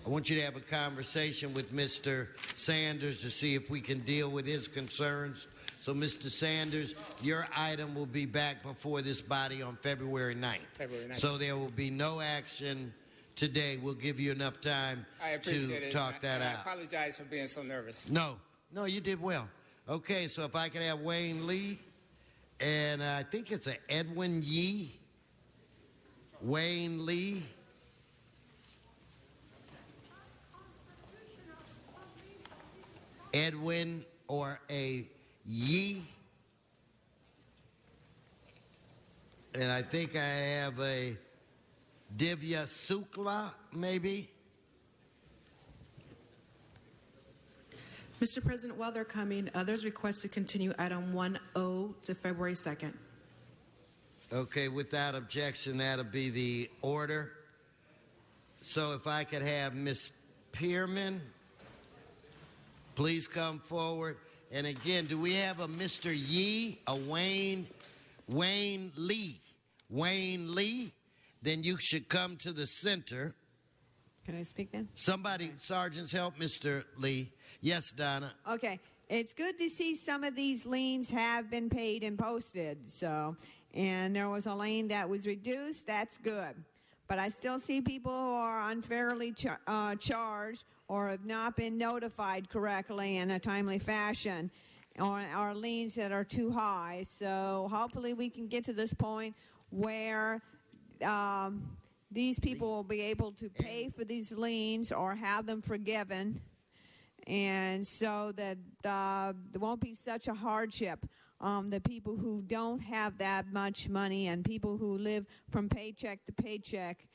I want you to have a conversation with Mr. Sanders to see if we can deal with his concerns. So, Mr. Sanders, your item will be back before this body on February 9th. February 9th. So there will be no action today. We'll give you enough time to talk that out. I apologize for being so nervous. No, you did well. Okay, so if I could have Wayne Lee, and I think it's an Edwin Yee. Wayne Lee. Edwin or a Yee. And I think I have a Divya Sukla, maybe. Mr. President, while they're coming, there's request to continue item 1O to February 2nd. Okay, without objection, that'll be the order. So if I could have Miss Pearman, please come forward. And again, do we have a Mr. Yee, a Wayne Lee? Wayne Lee? Then you should come to the center. Can I speak then? Somebody, okay. Sergeants, help Mr. Lee. Yes, Donna. Okay. It's good to see some of these liens have been paid and posted. And there was a lien that was reduced. That's good. But I still see people who are unfairly charged or have not been notified correctly in a timely fashion, or liens that are too high. So hopefully we can get to this point where these people will be able to pay for these liens or have them forgiven, and so that there won't be such a hardship on the people who don't have that much money and people who live from paycheck to paycheck,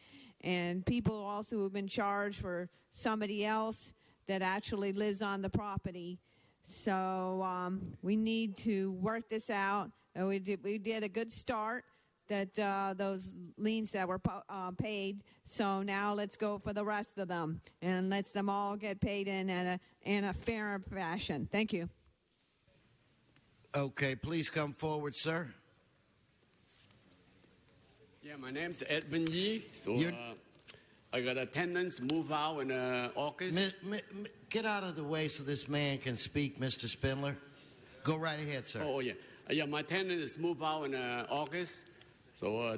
and people also who have been charged for somebody else that actually lives on the property. So we need to work this out. We did a good start, that those liens that were paid. So now let's go for the rest of them and let's them all get paid in a fair fashion. Thank you. Okay, please come forward, sir. Yeah, my name's Edwin Yee. So I got a tenants move out in August. Get out of the way so this man can speak, Mr. Spindler. Go right ahead, sir. Oh, yeah. Yeah, my tenant is move out in August. So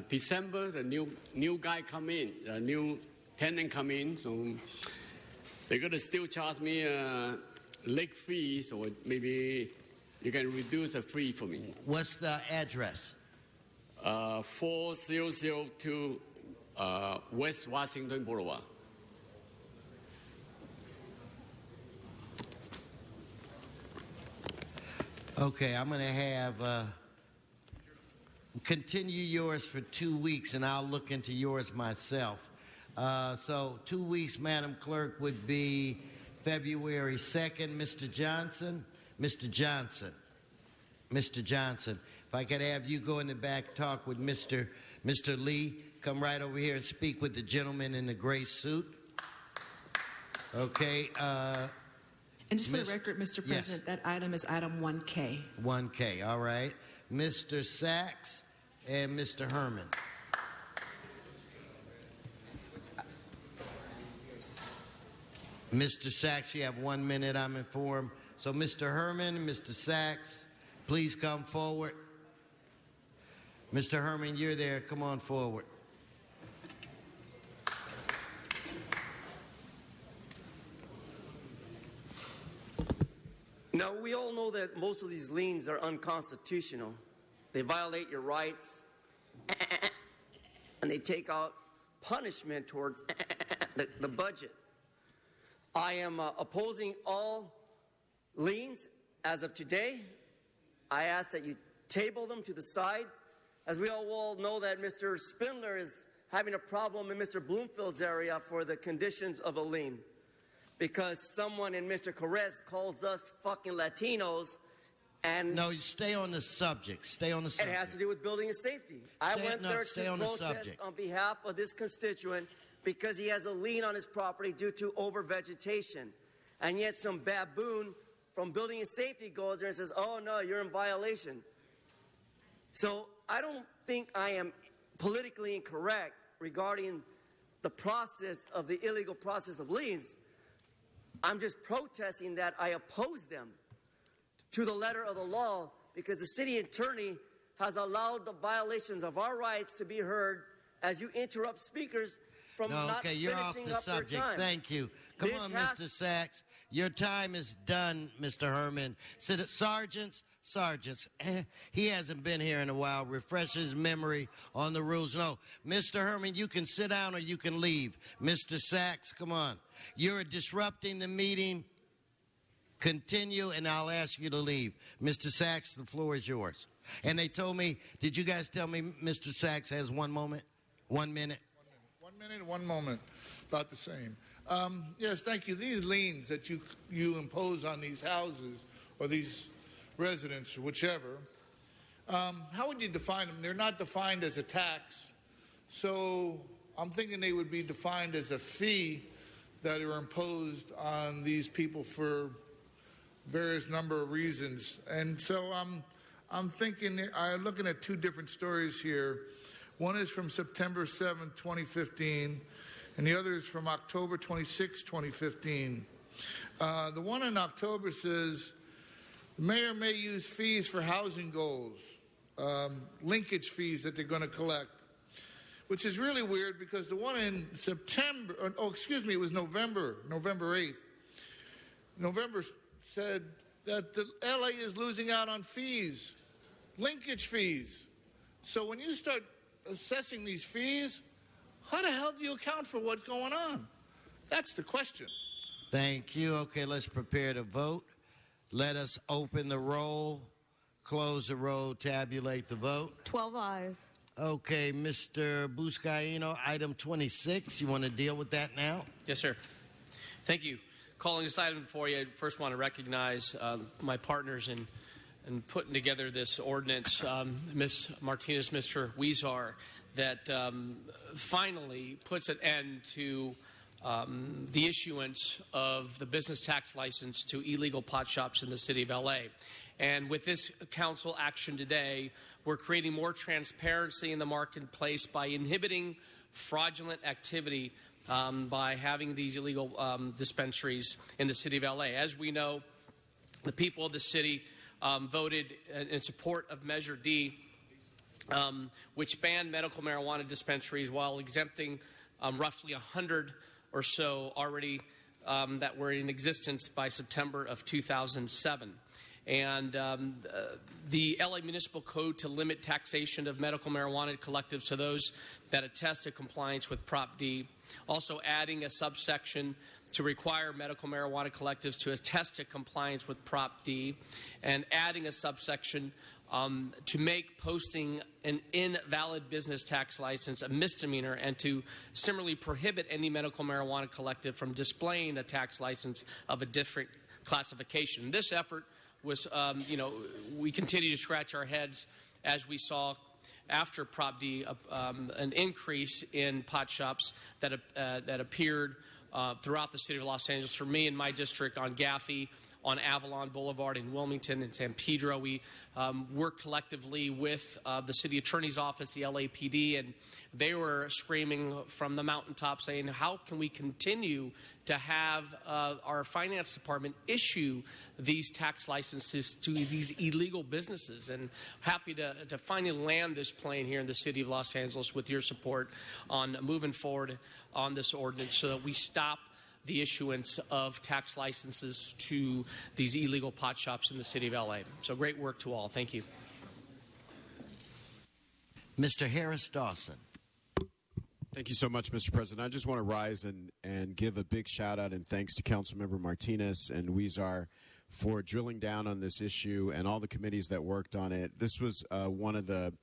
December, the new guy come in, the new tenant come in. So they're going to still charge me late fee, so maybe you can reduce the fee for me. What's the address? 4002 West Washington Boulevard. Okay, I'm going to have continue yours for 2 weeks, and I'll look into yours myself. So 2 weeks, Madam Clerk, would be February 2nd. Mr. Johnson. Mr. Johnson. Mr. Johnson. If I could have you go in the back, talk with Mr. Lee. Come right over here and speak with the gentleman in the gray suit. Okay. And just for the record, Mr. President, that item is item 1K. 1K, all right. Mr. Sachs and Mr. Herman. Mr. Sachs, you have 1 minute, I'm informed. So Mr. Herman and Mr. Sachs, please come forward. Mr. Herman, you're there. Come on forward. Now, we all know that most of these liens are unconstitutional. They violate your rights, and they take out punishment towards the budget. I am opposing all liens as of today. I ask that you table them to the side, as we all know that Mr. Spindler is having a problem in Mr. Bloomfield's area for the conditions of a lien, because someone in Mr. Correz calls us fucking Latinos. And no, you stay on the subject. Stay on the subject. It has to do with building and safety. I went there to protest on behalf of this constituent because he has a lien on his property due to overvegetation. And yet some baboon from building and safety goes there and says, oh, no, you're in violation. So I don't think I am politically incorrect regarding the process of the illegal process of liens. I'm just protesting that I oppose them to the letter of the law, because the city attorney has allowed the violations of our rights to be heard as you interrupt speakers from not you're off finishing the up their subject. time. Thank you. Come on, Mr. Sachs. Your time is done, Mr. Herman. Sergeants, he hasn't been here in a while. Refresh his memory on the rules. No, Mr. Herman, you can sit down or you can leave. Mr. Sachs, come on. You're disrupting the meeting. Continue, and I'll ask you to leave. Mr. Sachs, the floor is yours. And they told me, did you guys tell me Mr. Sachs has 1 moment? 1 minute? 1 minute, 1 moment. About the same. Yes, thank you. These liens that you impose on these houses or these residents, whichever, how would you define them? They're not defined as a tax. So I'm thinking they would be defined as a fee that are imposed on these people for various number of reasons. And so I'm thinking, I'm looking at 2 different stories here. One is from September 7, 2015, and the other is from October 26, 2015. The one in October says, the mayor may use fees for housing goals, linkage fees that they're going to collect, which is really weird because the one in September, it was November 8th. November said that the LA is losing out on fees, linkage fees. So when you start assessing these fees, how the hell do you account for what's going on? That's the question. Thank you. Okay, let's prepare to vote. Let us open the roll, close the roll, tabulate the vote. 12 ayes. Okay, Mr. Buscaino, item 26. You want to deal with that now? Yes, sir. Thank you. Calling this item for you, I first want to recognize my partners in putting together this ordinance, Ms. Martinez, Mr. Weezar, that finally puts an end to the issuance of the business tax license to illegal pot shops in the city of LA. And with this council action today, we're creating more transparency in the marketplace by inhibiting fraudulent activity by having these illegal dispensaries in the city of LA. As we know, the people of the city voted in support of Measure D, which banned medical marijuana dispensaries while exempting roughly 100 or so already that were in existence by September of 2007. And the LA Municipal Code to limit taxation of medical marijuana collectives to those that attest to compliance with Prop D. Also adding a subsection to require medical marijuana collectives to attest to compliance with Prop D, and adding a subsection to make posting an invalid business tax license a misdemeanor, and to similarly prohibit any medical marijuana collective from displaying a tax license of a different classification. This effort was, we continue to scratch our heads as we saw after Prop D an increase in pot shops that appeared throughout the city of Los Angeles. For me in my district, on Gaffey, on Avalon Boulevard in Wilmington and San Pedro, we work collectively with the city attorney's office, the LAPD, and they were screaming from the mountaintop saying, how can we continue to have our finance department issue these tax licenses to these illegal businesses? And happy to finally land this plane here in the city of Los Angeles with your support on moving forward on this ordinance so that we stop the issuance of tax licenses to these illegal pot shops in the city of LA. So great work to all. Thank you. Mr. Harris Dawson. Thank you so much, Mr. President. I just want to rise and give a big shout out and thanks to Councilmember Martinez and Weezar for drilling down on this issue and all the committees that worked on it. This was one of the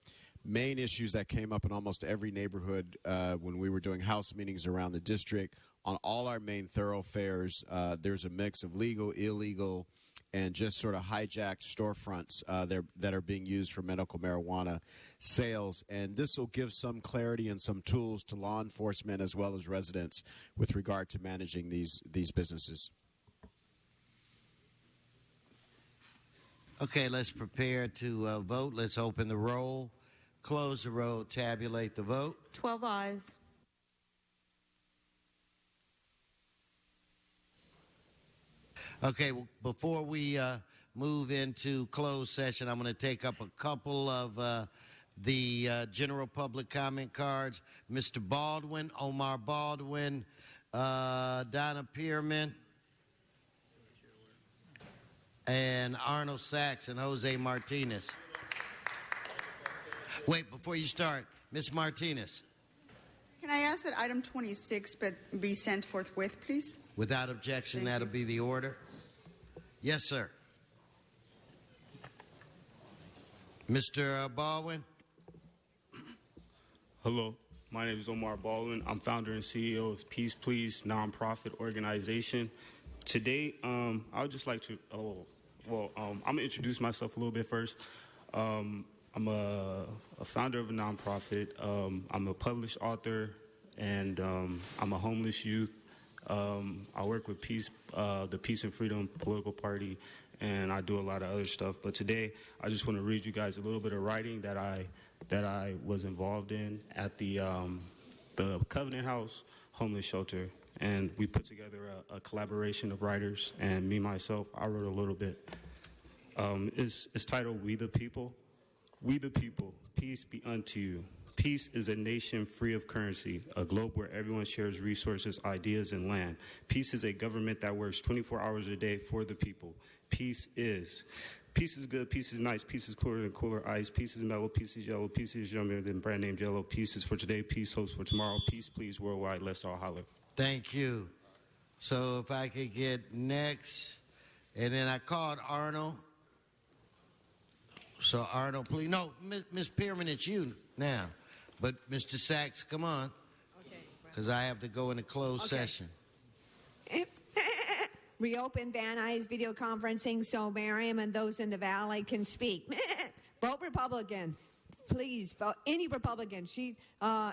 main issues that came up in almost every neighborhood when we were doing House meetings around the district. On all our main thoroughfares, there's a mix of legal, illegal, and just sort of hijacked storefronts that are being used for medical marijuana sales. And this will give some clarity and some tools to law enforcement as well as residents with regard to managing these businesses. Okay, let's prepare to vote. Let's open the roll, close the roll, tabulate the vote. 12 ayes. Okay, well, before we move into closed session, I'm going to take up a couple of the general public comment cards. Mr. Baldwin, Omar Baldwin, Donna Pearman, and Arnold Sachs and Jose Martinez. Wait, before you start, Ms. Martinez. Can I ask that item 26 be sent forthwith, please? Without objection, that'll be the order. Yes, sir. Mr. Baldwin. Hello, my name is Omar Baldwin. I'm founder and CEO of Peace Please nonprofit organization. Today, I would just like to, I'm going to introduce myself a little bit first. I'm a founder of a nonprofit. I'm a published author, and I'm a homeless youth. I work with Peace, the Peace and Freedom political party, and I do a lot of other stuff. But today, I just want to read you guys a little bit of writing that I was involved in at the Covenant House homeless shelter. And we put together a collaboration of writers, and me, myself, I wrote a little bit. It's titled, We the People. We the people, peace be unto you. Peace is a nation free of currency, a globe where everyone shares resources, ideas, and land. Peace is a government that works 24 hours a day for the people. Peace is good, peace is nice, peace is cooler than cooler ice, peace is mellow, peace is yellow, peace is younger than brand name Jello, peace is for today, peace hopes for tomorrow, peace please worldwide, let's all holler. Thank you. So if I could get next, and then I called Arnold. So Arnold, please. No, Ms. Pearman, it's you now. But Mr. Sachs, come on. Because I have to go into closed session. Reopen Van Nuys video conferencing so Miriam and those in the valley can speak. Vote Republican. Please vote any Republican.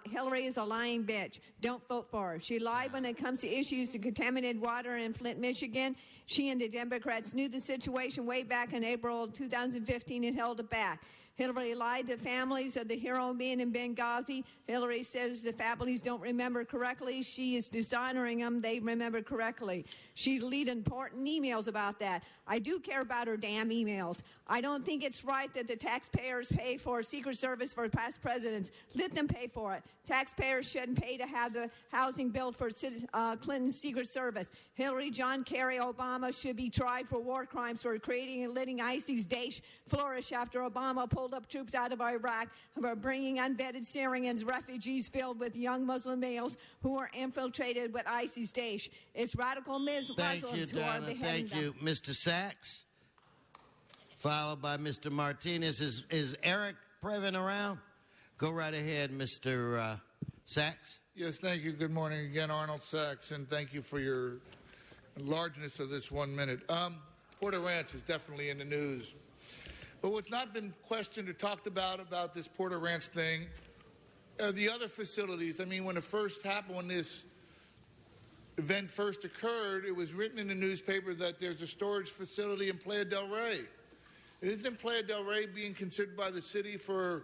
Hillary is a lying bitch. Don't vote for her. She lied when it comes to issues of contaminated water in Flint, Michigan. She and the Democrats knew the situation way back in April 2015 and held it back. Hillary lied to families of the hero men in Benghazi. Hillary says the families don't remember correctly. She is dishonoring them. They remember correctly. She deleted important emails about that. I do care about her damn emails. I don't think it's right that the taxpayers pay for Secret Service for past presidents. Let them pay for it. Taxpayers shouldn't pay to have the housing built for Clinton's Secret Service. Hillary, John Kerry, Obama should be tried for war crimes for creating and letting ISIS-Daesh flourish after Obama pulled up troops out of Iraq for bringing unvetted Syrians, refugees filled with young Muslim males who are infiltrated with ISIS-Daesh. It's radical Muslims who are beheading Thank you. Mr. Sachs, followed by Mr. Martinez. Is Eric Previn around? Go right ahead, Mr. Sachs. Yes, thank you. Good morning again, Arnold Sachs, and thank you for your largeness of this 1 minute. Porter Ranch is definitely in the news. But what's not been questioned or talked about this Porter Ranch thing are the other facilities. I mean, when it first happened, when this event first occurred, it was written in the newspaper that there's a storage facility in Playa del Rey. Isn't Playa del Rey being considered by the city for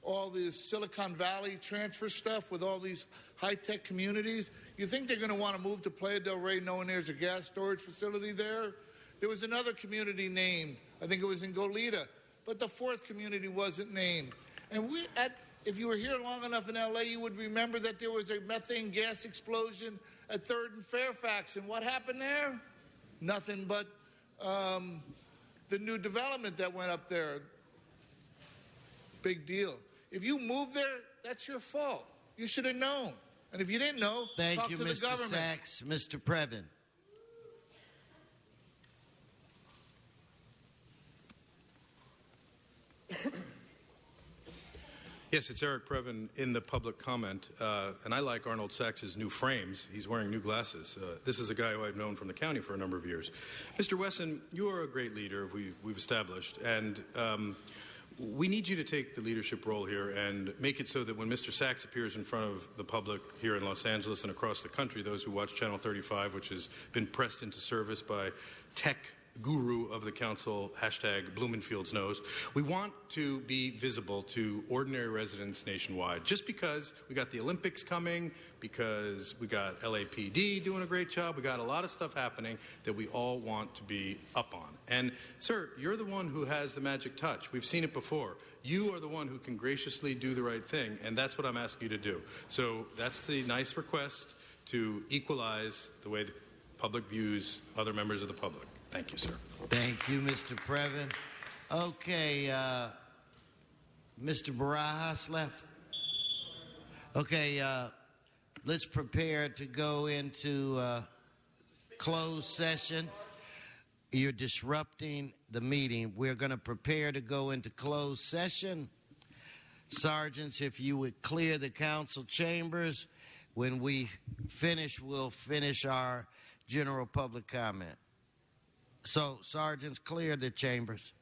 all this Silicon Valley transfer stuff with all these high-tech communities? You think they're going to want to move to Playa del Rey knowing there's a gas storage facility there? There was another community named, I think it was in Goleta, but the fourth community wasn't named. And if you were here long enough in L.A., you would remember that there was a methane gas explosion at 3rd and Fairfax. And what happened there? Nothing but the new development that went up there. Big deal. If you moved there, that's your fault. You should have known. And if you didn't know, Thank talk you, to the Mr. government. Sachs. Mr. Previn. Yes, it's Eric Previn in the public comment, and I like Arnold Sachs's new frames. He's wearing new glasses. This is a guy who I've known from the county for a number of years. Mr. Wesson, you are a great leader, we've established, and we need you to take the leadership role here and make it so that when Mr. Sachs appears in front of the public here in Los Angeles and across the country, those who watch Channel 35, which has been pressed into service by tech guru of the council, hashtag Blumenfield's nose. We want to be visible to ordinary residents nationwide. Just because we got the Olympics coming, because we got LAPD doing a great job, we got a lot of stuff happening that we all want to be up on. And sir, you're the one who has the magic touch. We've seen it before. You are the one who can graciously do the right thing, and that's what I'm asking you to do. So that's the nice request, to equalize the way the public views other members of the public. Thank you, sir. Thank you, Mr. Previn. Okay, Mr. Barajas left. Okay, let's prepare to go into closed session. You're disrupting the meeting. We're going to prepare to go into closed session. Sergeants, if you would clear the council chambers. When we finish, we'll finish our general public comment. So, sergeants, clear the chambers.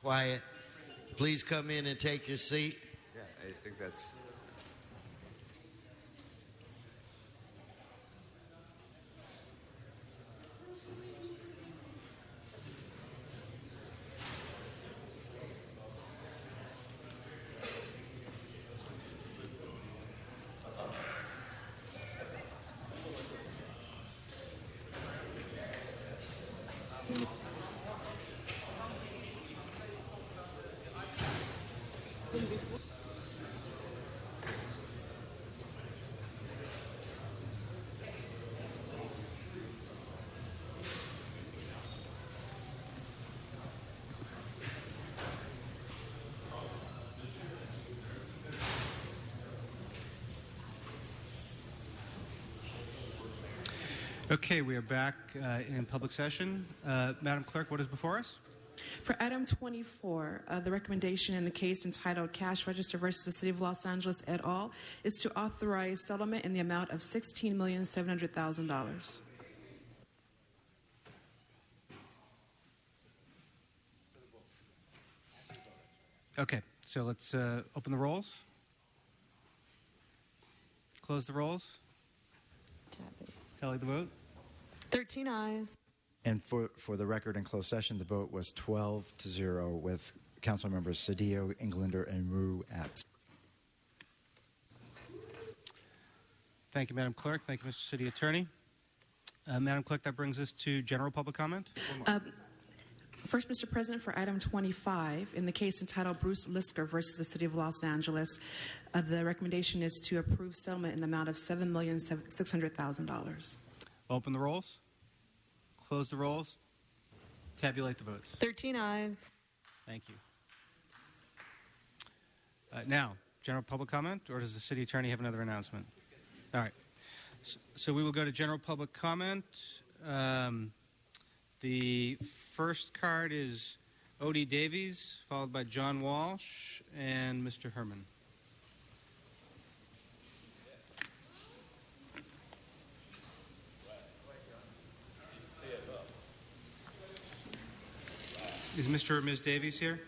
Quiet. Please come in and take your seat. Yeah, I think that's... Okay, we are back in public session. Madam Clerk, what is before us? For item 24, the recommendation in the case entitled Cash Register versus the City of Los Angeles et al. Is to authorize settlement in the amount of $16,700,000. Okay, so let's open the rolls. Close the rolls. Tally the vote. 13 ayes. And for the record, in closed session, the vote was 12-0 with council members Cedillo, Englander, and Rue absent. Thank you, Madam Clerk. Thank you, Mr. City Attorney. Madam Clerk, that brings us to general public comment. First, Mr. President, for item 25, in the case entitled Bruce Lisker versus the City of Los Angeles, the recommendation is to approve settlement in the amount of $7,600,000. Open the rolls. Close the rolls. Tabulate the votes. 13 ayes. Thank you. Now, general public comment, or does the City Attorney have another announcement? All right. So we will go to general public comment. The first card is Odie Davies, followed by John Walsh and Mr. Herman. Is Mr. or Ms. Davies here?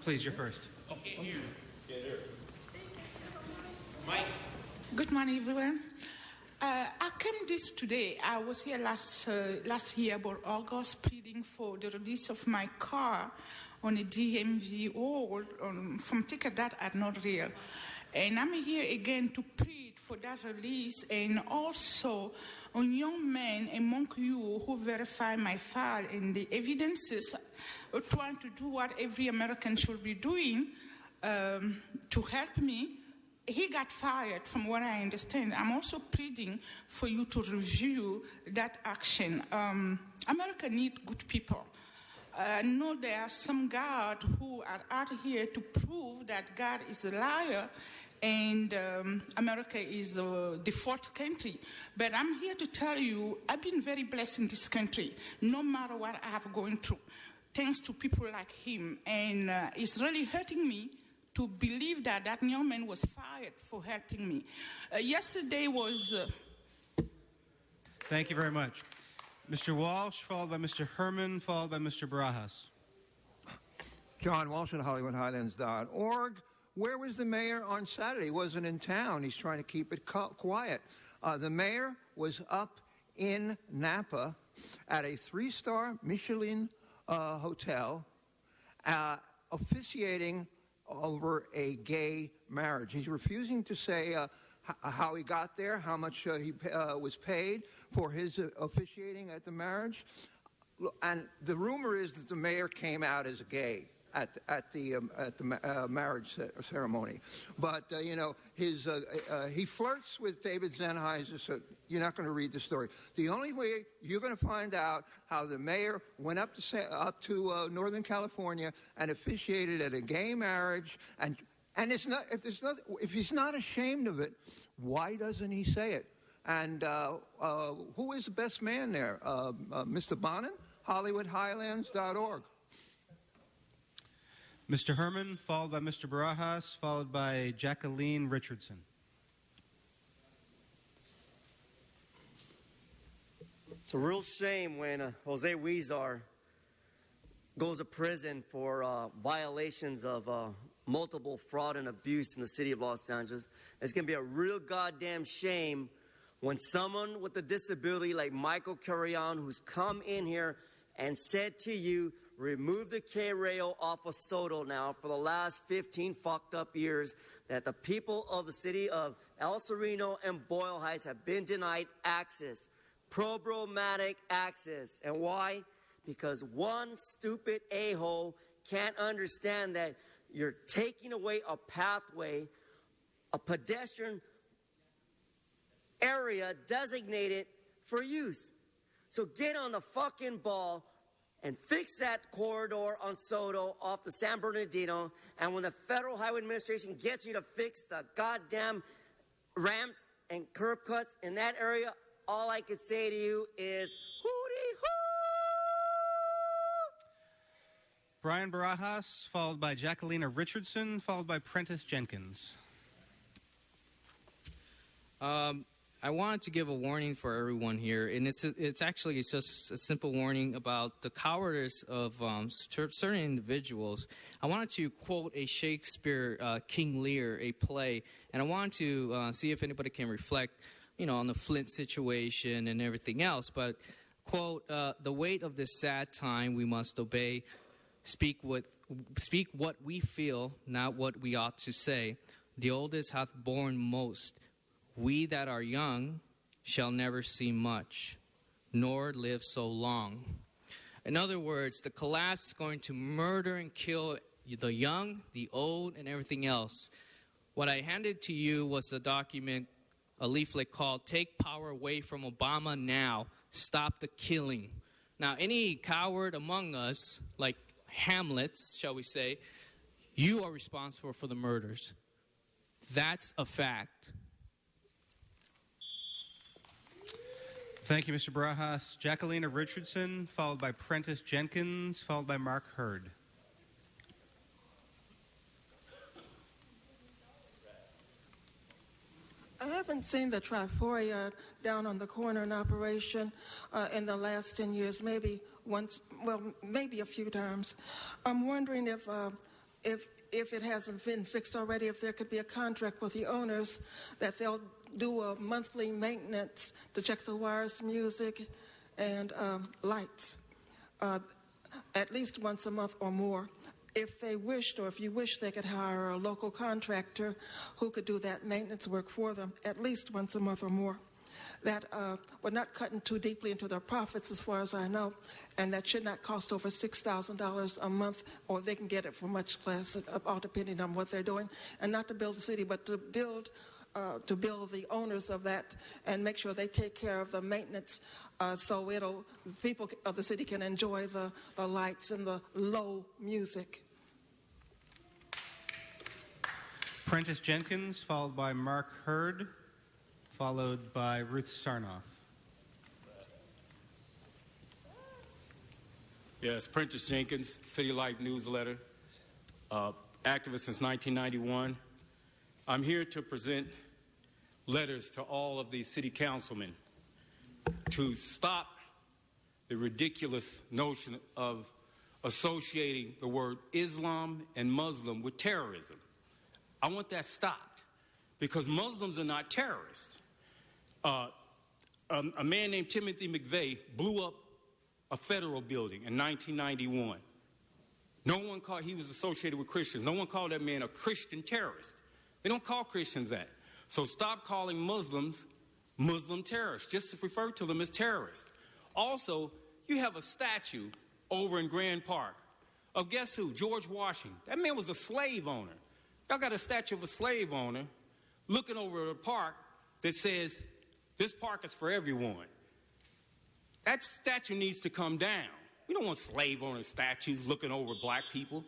Please, you're first. Okay, here. Mike. Good morning, everyone. I came this today. I was here last year, about August, pleading for the release of my car on a DMV hold from tickets that are not real. And I'm here again to plead for that release, and also on young men among you who verify my file and the evidences, trying to do what every American should be doing to help me. He got fired, from what I understand. I'm also pleading for you to review that action. America needs good people. I know there are some God who are out here to prove that God is a liar and America is a default country. But I'm here to tell you, I've been very blessed in this country, no matter what I have gone through, thanks to people like him. And it's really hurting me to believe that that young man was fired for helping me. Yesterday was... Thank you very much. Mr. Walsh, followed by Mr. Herman, followed by Mr. Barajas. John Walsh at HollywoodHighlands.org. Where was the mayor on Saturday? He wasn't in town. He's trying to keep it quiet. The mayor was up in Napa at a 3-star Michelin hotel officiating over a gay marriage. He's refusing to say how he got there, how much he was paid for his officiating at the marriage. And the rumor is that the mayor came out as gay at the marriage ceremony. But, you know, he flirts with David Sennheiser, so you're not going to read the story. The only way you're going to find out how the mayor went up to Northern California and officiated at a gay marriage, and it's not, if he's not ashamed of it, why doesn't he say it? And who is the best man there? Mr. Bonin, HollywoodHighlands.org. Mr. Herman, followed by Mr. Barajas, followed by Jacqueline Richardson. It's a real shame when Jose Huizar goes to prison for violations of multiple fraud and abuse in the city of Los Angeles. It's going to be a real goddamn shame when someone with a disability like Michael Carrion, who's come in here and said to you, remove the K-rail off of Soto now for the last 15 fucked up years, that the people of the city of El Sereno and Boyle Heights have been denied access, programmatic access. And why? Because one stupid a-hole can't understand that you're taking away a pathway, a pedestrian area designated for use. So get on the fucking ball and fix that corridor on Soto off the San Bernardino. And when the Federal Highway Administration gets you to fix the goddamn ramps and curb cuts in that area, all I could say to you is hootie-hoo! Brian Barajas, followed by Jacquelina Richardson, followed by Prentice Jenkins. I wanted to give a warning for everyone here, and it's just a simple warning about the cowardice of certain individuals. I wanted to quote a Shakespeare King Lear, a play, and I wanted to see if anybody can reflect, on the Flint situation and everything else. But quote, "The weight of this sad time we must obey. Speak what we feel, not what we ought to say. The oldest hath borne most. We that are young shall never see much, nor live so long." In other words, the collapse is going to murder and kill the young, the old, and everything else. What I handed to you was a document, a leaflet called "Take Power Away from Obama Now. Stop the Killing." Now, any coward among us, like Hamlets, shall we say, you are responsible for the murders. That's a fact. Thank you, Mr. Barajas. Jacquelina Richardson, followed by Prentice Jenkins, followed by Mark Hurd. I haven't seen the Triforia down on the corner in operation in the last 10 years, maybe once, well, maybe a few times. I'm wondering if it hasn't been fixed already, if there could be a contract with the owners that they'll do a monthly maintenance to check the wires, music, and lights, at least once a month or more. If they wished, or if you wish, they could hire a local contractor who could do that maintenance work for them at least once a month or more. That would not cut in too deeply into their profits, as far as I know, and that should not cost over $6,000 a month, or they can get it for much less, all depending on what they're doing. And not to build the city, but to build the owners of that and make sure they take care of the maintenance, so people of the city can enjoy the lights and the low music. Prentice Jenkins, followed by Mark Hurd, followed by Ruth Sarnoff. Yes, Prentice Jenkins, City Life newsletter, activist since 1991. I'm here to present letters to all of the city councilmen to stop the ridiculous notion of associating the word Islam and Muslim with terrorism. I want that stopped, because Muslims are not terrorists. A man named Timothy McVeigh blew up a federal building in 1991. He was associated with Christians. No one called that man a Christian terrorist. They don't call Christians that. So stop calling Muslims Muslim terrorists. Just refer to them as terrorists. Also, you have a statue over in Grand Park of guess who? George Washington. That man was a slave owner. Y'all got a statue of a slave owner looking over a park that says, "This park is for everyone." That statue needs to come down. We don't want slave owner statues looking over black people.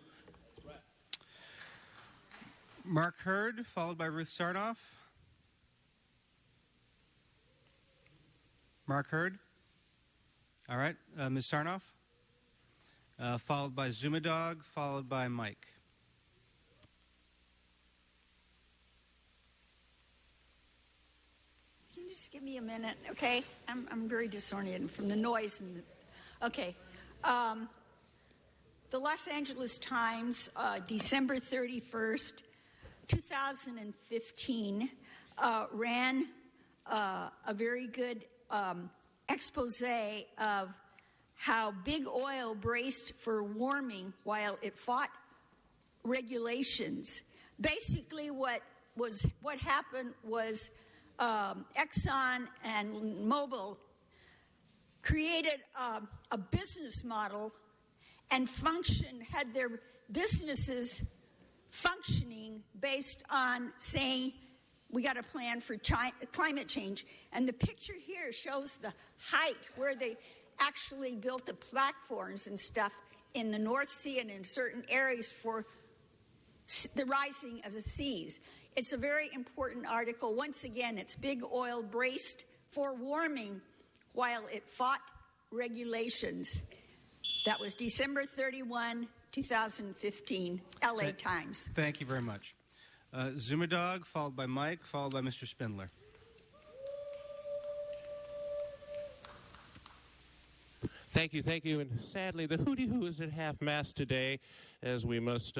Mark Hurd, followed by Ruth Sarnoff. Mark Hurd. All right, Ms. Sarnoff. Followed by Zumadog, followed by Mike. Can you just give me a minute, okay? I'm very disoriented from the noise. Okay. the Los Angeles Times, December 31st, 2015, ran a very good expose of how big oil braced for warming while it fought regulations. Basically, what happened was Exxon and Mobil created a business model and had their businesses functioning based on saying, we got a plan for climate change. And the picture here shows the height where they actually built the platforms and stuff in the North Sea and in certain areas for the rising of the seas. It's a very important article. Once again, it's big oil braced for warming while it fought regulations. That was December 31, 2015, LA Times. Thank you very much. Zumadog, followed by Mike, followed by Mr. Spindler. Thank you. And sadly, the hooty-hoo is at half-mast today, as we must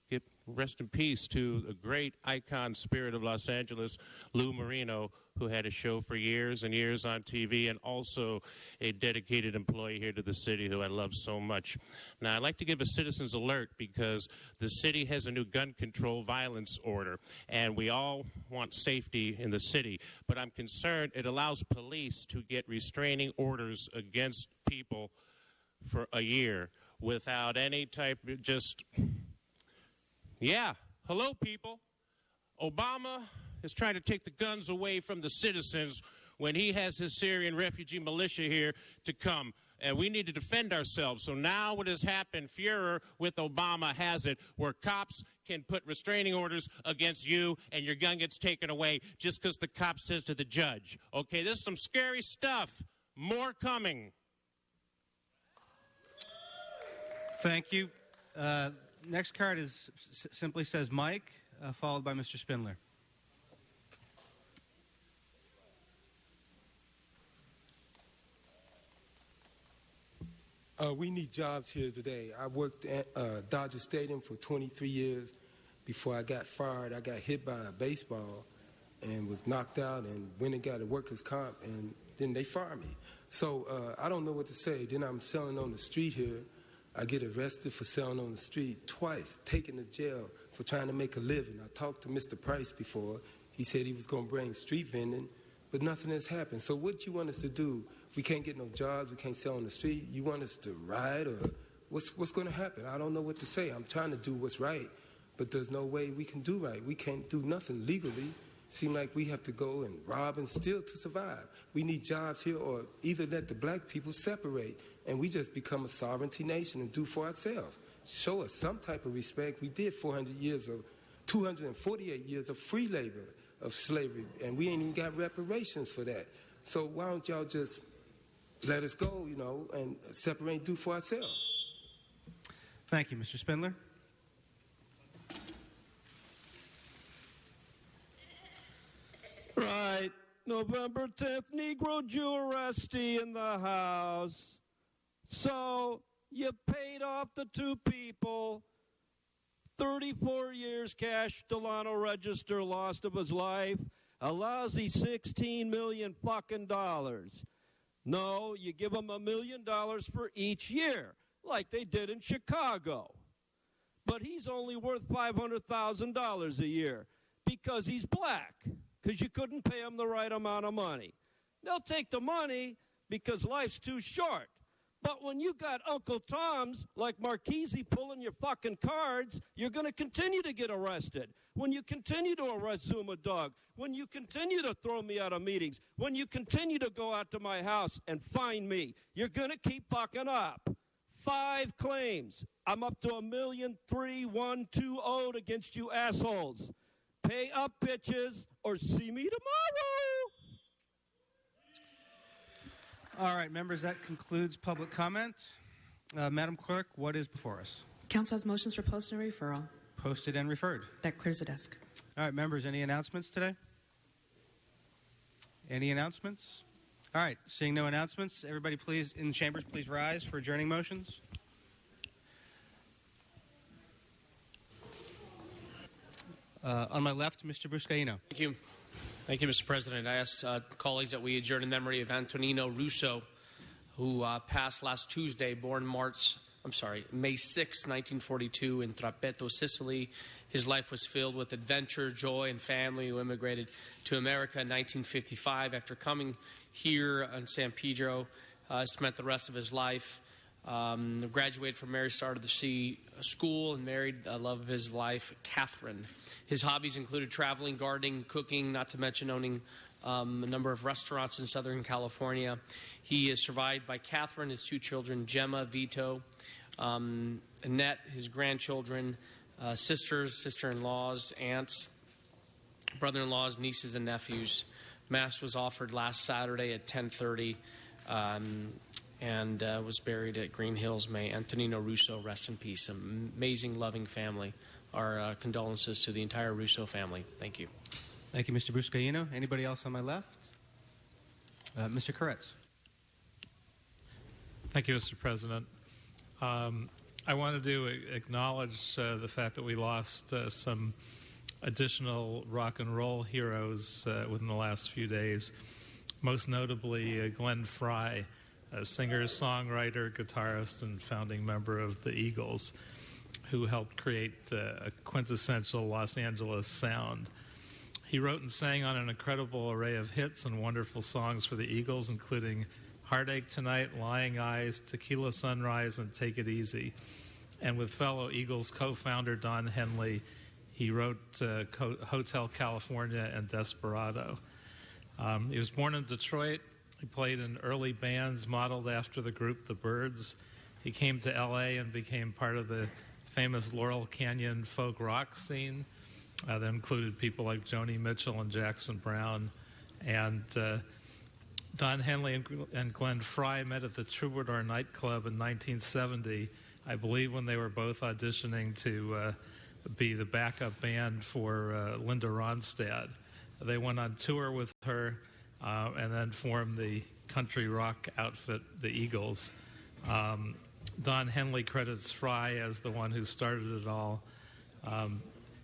give rest in peace to the great icon spirit of Los Angeles, Lou Marino, who had a show for years and years on TV, and also a dedicated employee here to the city who I love so much. Now, I'd like to give a citizen's alert because the city has a new gun control violence order, and we all want safety in the city, but I'm concerned it allows police to get restraining orders against people for a year without any type of hello, people. Obama is trying to take the guns away from the citizens when he has his Syrian refugee militia here to come. And we need to defend ourselves. So now what has happened, Fuhrer with Obama has it, where cops can put restraining orders against you and your gun gets taken away just because the cop says to the judge. Okay, this is some scary stuff. More coming. Thank you. Next card simply says Mike, followed by Mr. Spindler. We need jobs here today. I worked at Dodger Stadium for 23 years. Before I got fired, I got hit by a baseball and was knocked out and went and got a workers' comp, and then they fired me. So I don't know what to say. Then I'm selling on the street here. I get arrested for selling on the street twice, taken to jail for trying to make a living. I talked to Mr. Price before. He said he was going to bring street vending, but nothing has happened. So what you want us to do? We can't get no jobs. We can't sell on the street. You want us to riot, or what's going to happen? I don't know what to say. I'm trying to do what's right, but there's no way we can do right. We can't do nothing legally. Seem like we have to go and rob and steal to survive. We need jobs here, or either let the black people separate and we just become a sovereignty nation and do for ourselves. Show us some type of respect. We did 248 years of free labor, of slavery, and we ain't even got reparations for that. So why don't y'all just let us go, and separate and do for ourselves? Thank you, Mr. Spindler. Right. November 10th, Negro Jew arrestee in the house. So you paid off the two people. 34 years cash Delano Register lost of his life. A lousy $16 million fucking dollars. No, you give them $1 million for each year, like they did in Chicago. But he's only worth $500,000 a year because he's black, because you couldn't pay him the right amount of money. They'll take the money because life's too short. But when you got Uncle Toms like Marchese pulling your fucking cards, you're going to continue to get arrested. When you continue to arrest Zumadog, when you continue to throw me out of meetings, when you continue to go out to my house and find me, you're going to keep fucking up. 5 claims. I'm up to $1,312,120 against you assholes. Pay up, bitches, or see me tomorrow. All right, members, that concludes public comment. Madam Clerk, what is before us? Council has motions for posted and referral. Posted and referred. That clears the desk. All right, members, any announcements today? Any announcements? All right, seeing no announcements, everybody please, in chambers, please rise for adjourning motions. On my left, Mr. Bruscaino. Thank you. Thank you, Mr. President. I asked colleagues that we adjourn in memory of Antonino Russo, who passed last Tuesday, born May 6, 1942, in Trapeto, Sicily. His life was filled with adventure, joy, and family, who immigrated to America in 1955. After coming here in San Pedro, spent the rest of his life. Graduated from Mary Star of the Sea School and married the love of his life, Catherine. His hobbies included traveling, gardening, cooking, not to mention owning a number of restaurants in Southern California. He is survived by Catherine, his two children, Gemma, Vito, Annette, his grandchildren, sisters, sister-in-laws, aunts, brother-in-laws, nieces, and nephews. Mass was offered last Saturday at 10:30 and was buried at Green Hills, May. Antonino Russo, rest in peace. Amazing, loving family. Our condolences to the entire Russo family. Thank you. Thank you, Mr. Bruscaino. Anybody else on my left? Mr. Koretz. Thank you, Mr. President. I wanted to acknowledge the fact that we lost some additional rock and roll heroes within the last few days, most notably Glenn Frey, a singer, songwriter, guitarist, and founding member of the Eagles, who helped create a quintessential Los Angeles sound. He wrote and sang on an incredible array of hits and wonderful songs for the Eagles, including Heartache Tonight, Lying Eyes, Tequila Sunrise, and Take It Easy. And with fellow Eagles co-founder Don Henley, he wrote Hotel California and Desperado. He was born in Detroit. He played in early bands modeled after the group The Byrds. He came to L.A. and became part of the famous Laurel Canyon folk rock scene that included people like Joni Mitchell and Jackson Browne. And Don Henley and Glenn Frey met at the Troubadour nightclub in 1970, I believe, when they were both auditioning to be the backup band for Linda Ronstadt. They went on tour with her and then formed the country rock outfit, the Eagles. Don Henley credits Frey as the one who started it all.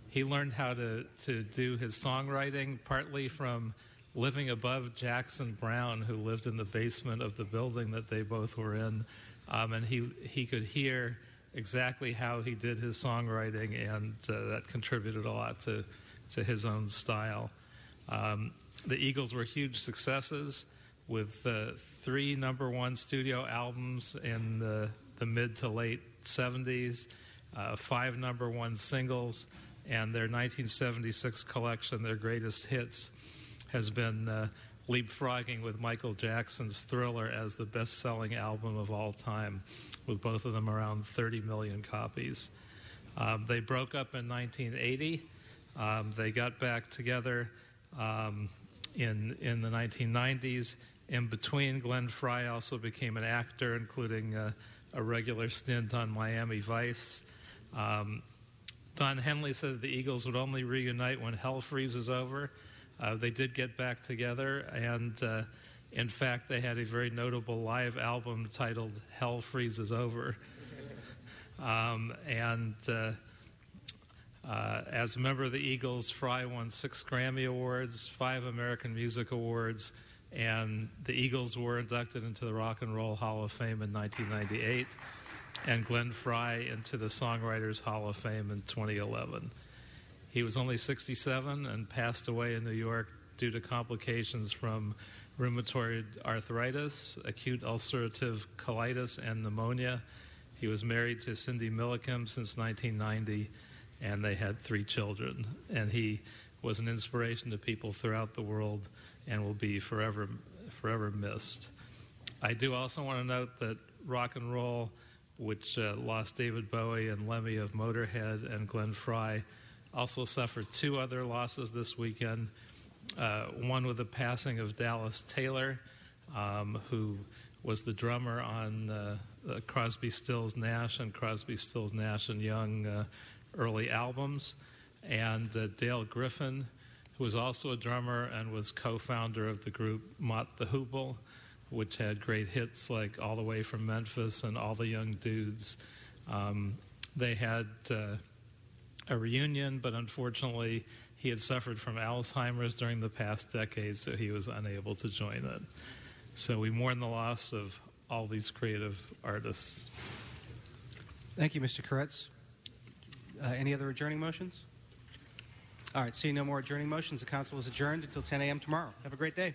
He learned how to do his songwriting partly from living above Jackson Browne, who lived in the basement of the building that they both were in. And he could hear exactly how he did his songwriting, and that contributed a lot to his own style. The Eagles were huge successes with 3 #1 studio albums in the mid to late 70s, 5 #1 singles, and their 1976 collection, their greatest hits, has been leapfrogging with Michael Jackson's Thriller as the best-selling album of all time, with both of them around 30 million copies. They broke up in 1980. They got back together in the 1990s. In between, Glenn Frey also became an actor, including a regular stint on Miami Vice. Don Henley said that the Eagles would only reunite when hell freezes over. They did get back together, and in fact, they had a very notable live album titled Hell Freezes Over. As a member of the Eagles, Frey won 6 Grammy Awards, 5 American Music Awards, and the Eagles were inducted into the Rock and Roll Hall of Fame in 1998, and Glenn Frey into the Songwriters Hall of Fame in 2011. He was only 67 and passed away in New York due to complications from rheumatoid arthritis, acute ulcerative colitis, and pneumonia. He was married to Cindy Millicum since 1990, and they had 3 children. And he was an inspiration to people throughout the world and will be forever missed. I do also want to note that rock and roll, which lost David Bowie and Lemmy of Motorhead and Glenn Frey, also suffered 2 other losses this weekend. One with the passing of Dallas Taylor, who was the drummer on Crosby, Stills, Nash and Crosby, Stills, Nash and Young early albums, and Dale Griffin, who was also a drummer and was co-founder of the group Mott the Hoople, which had great hits like All the Way from Memphis and All the Young Dudes. They had a reunion, but unfortunately he had suffered from Alzheimer's during the past decade, so he was unable to join it. So we mourn the loss of all these creative artists. Thank you, Mr. Koretz. Any other adjourning motions? All right, seeing no more adjourning motions, the council is adjourned until 10 a.m. tomorrow. Have a great day.